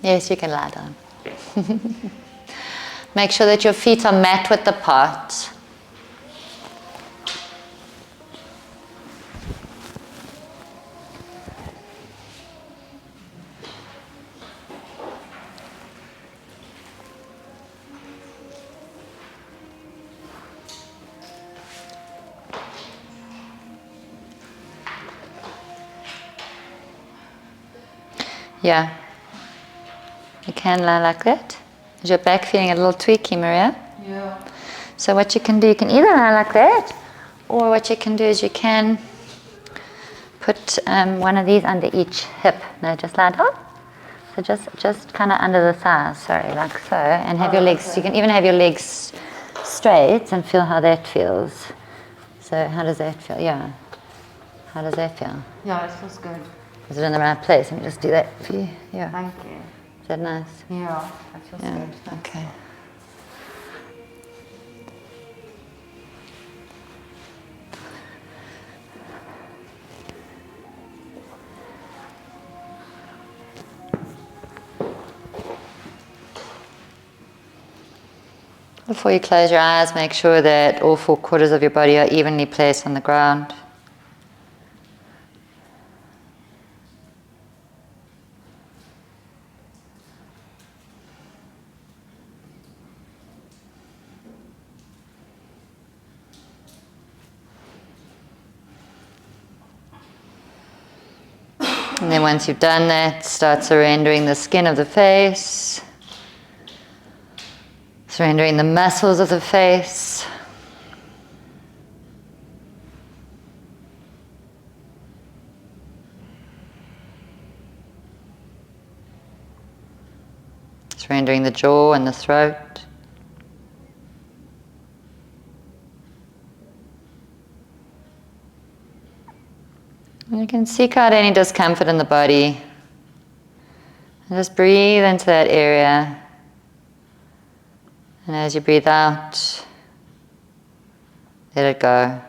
Yes, you can lie down. Make sure that your feet are mat width apart. Yeah. You can lie like that. Is your back feeling a little tweaky, Maria? Yeah. So what you can do, you can either lie like that, or what you can do is you can put one of these under each hip. No, just lie down. So just kind of under the thighs, sorry, like so, and have your legs, you can even have your legs straight and feel how that feels. So how does that feel? Yeah. How does that feel? Yeah, it feels good. Is it in the right place? Let me just do that for you. Yeah. Thank you. Is that nice? Yeah, it feels Yeah. good. Okay. Before you close your eyes, make sure that all 4 quarters of your body are evenly placed on the ground. And then once you've done that, start surrendering the skin of the face, surrendering the muscles of the face. Surrendering the jaw and the throat. And you can seek out any discomfort in the body. And just breathe into that area. And as you breathe out, let it go.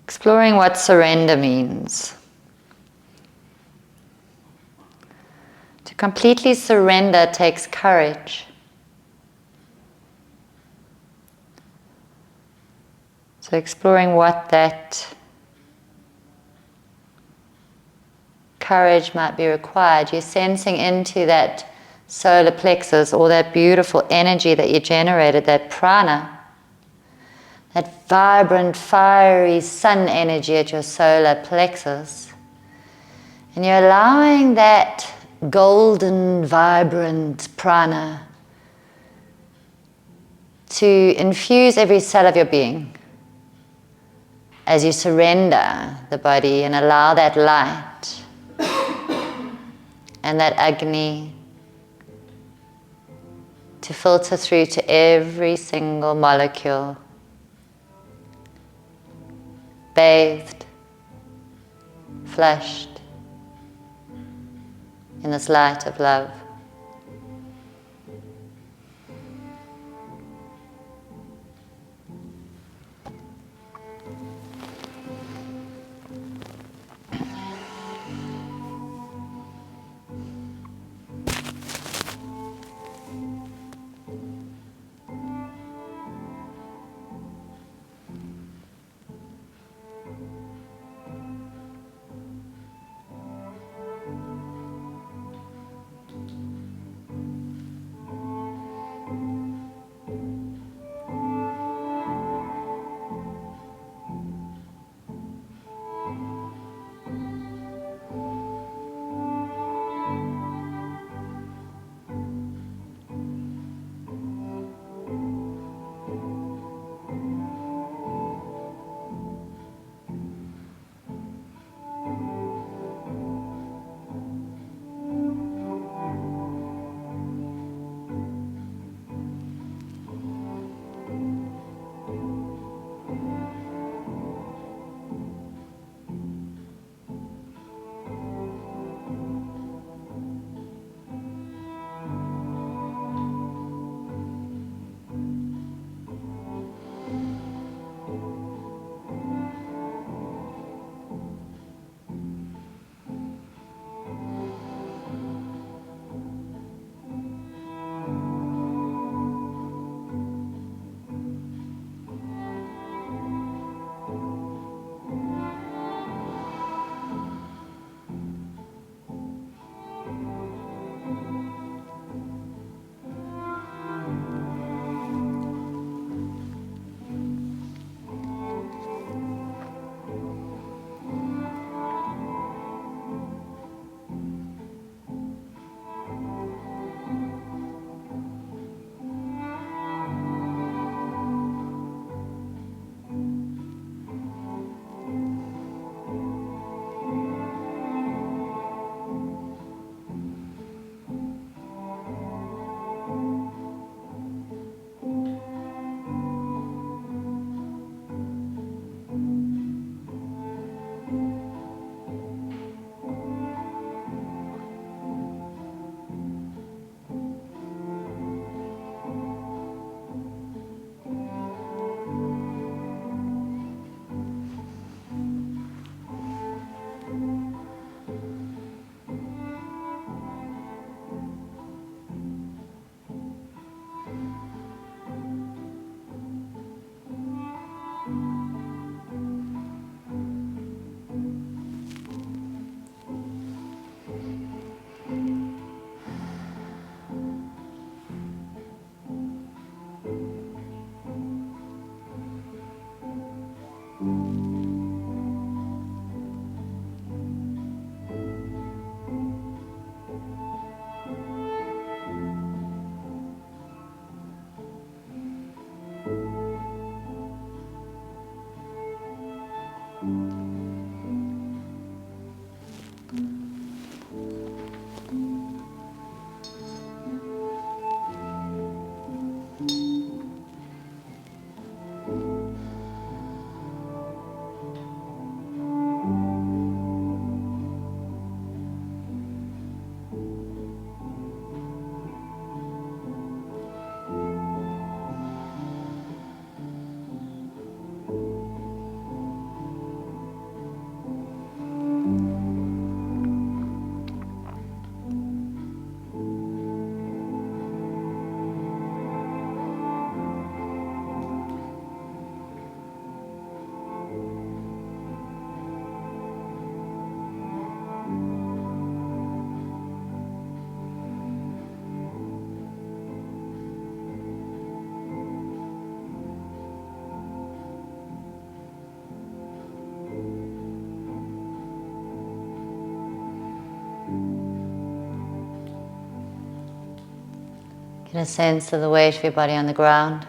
Exploring what surrender means. To completely surrender takes courage. So exploring what that courage might be required. You're sensing into that solar plexus, or that beautiful energy that you generated, that prana, that vibrant, fiery sun energy at your solar plexus. And you're allowing that golden, vibrant prana to infuse every cell of your being as you surrender the body and allow that light and that Agni to filter through to every single molecule, bathed, flushed in this light of love. Get a sense of the weight of your body on the ground.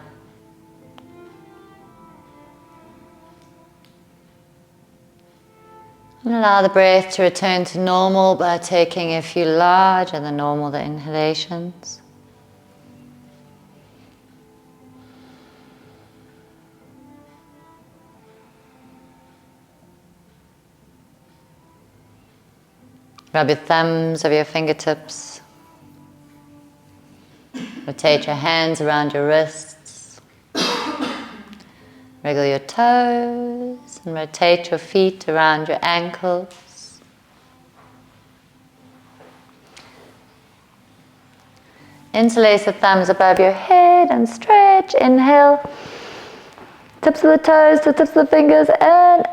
And allow the breath to return to normal by taking a few larger than normal inhalations. Rub your thumbs over your fingertips. Rotate your hands around your wrists. Wriggle your toes and rotate your feet around your ankles. Interlace the thumbs above your head and stretch. Inhale. Tips of the toes to tips of the fingers and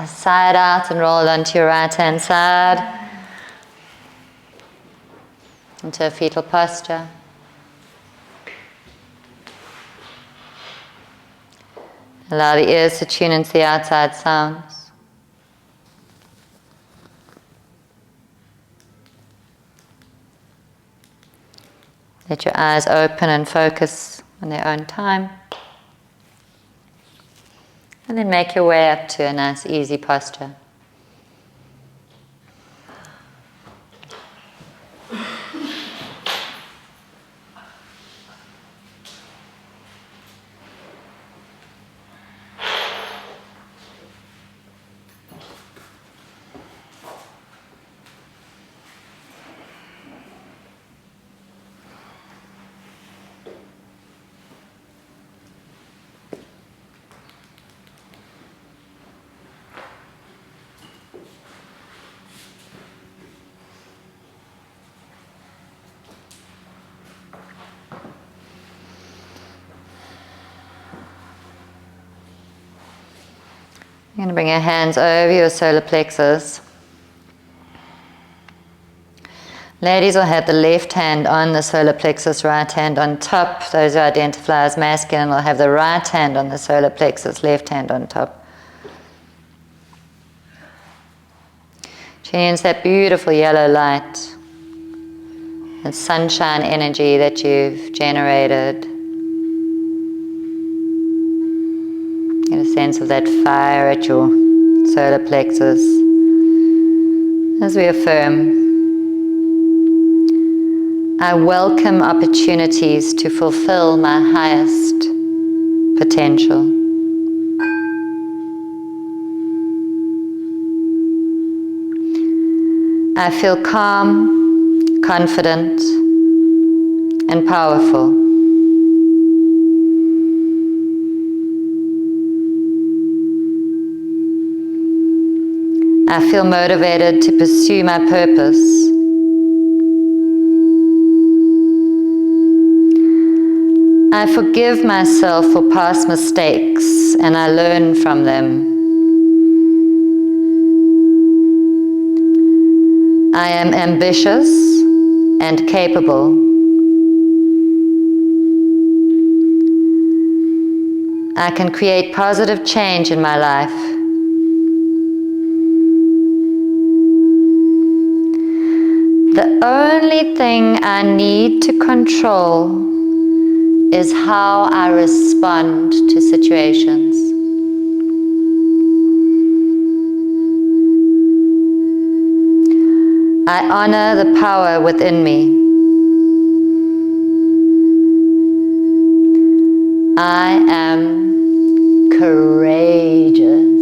side out and roll onto your right hand side into a fetal posture. Allow the ears to tune into the outside sounds. Let your eyes open and focus on their own time. And then make your way up to a nice easy posture. You're going to bring your hands over your solar plexus. Ladies will have the left hand on the solar plexus, right hand on top. Those who identify as masculine will have the right hand on the solar plexus, left hand on top. Tune into that beautiful yellow light, that sunshine energy that you've generated. Get a sense of that fire at your solar plexus as we affirm, I welcome opportunities to fulfill my highest potential. I feel calm, confident, and powerful. I feel motivated to pursue my purpose. I forgive myself for past mistakes and I learn from them. I am ambitious and capable. I can create positive change in my life. The only thing I need to control is how I respond to situations. I honor the power within me. I am courageous.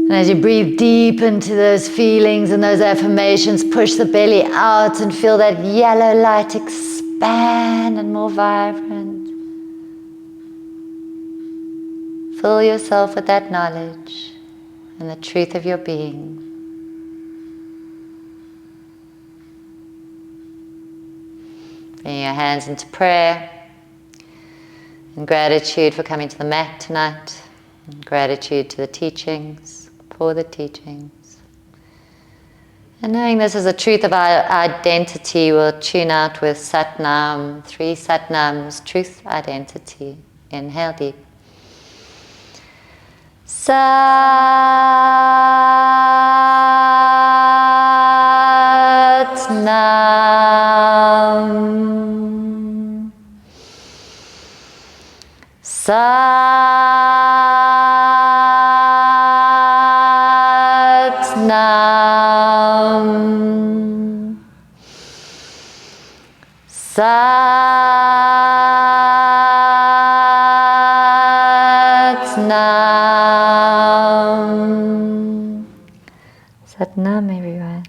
And as you breathe deep into those feelings and those affirmations, push the belly out and feel that yellow light expand and more vibrant. Fill yourself with that knowledge and the truth of your being. Bring your hands into prayer and gratitude for coming to the mat tonight, and gratitude to the teachings. For the teachings. And knowing this is the truth of our identity, we'll tune out with Satnam, 3 Satnams, truth, identity. Inhale deep. Sa Sat-nam. Sat-nam. Sat-nam, everyone.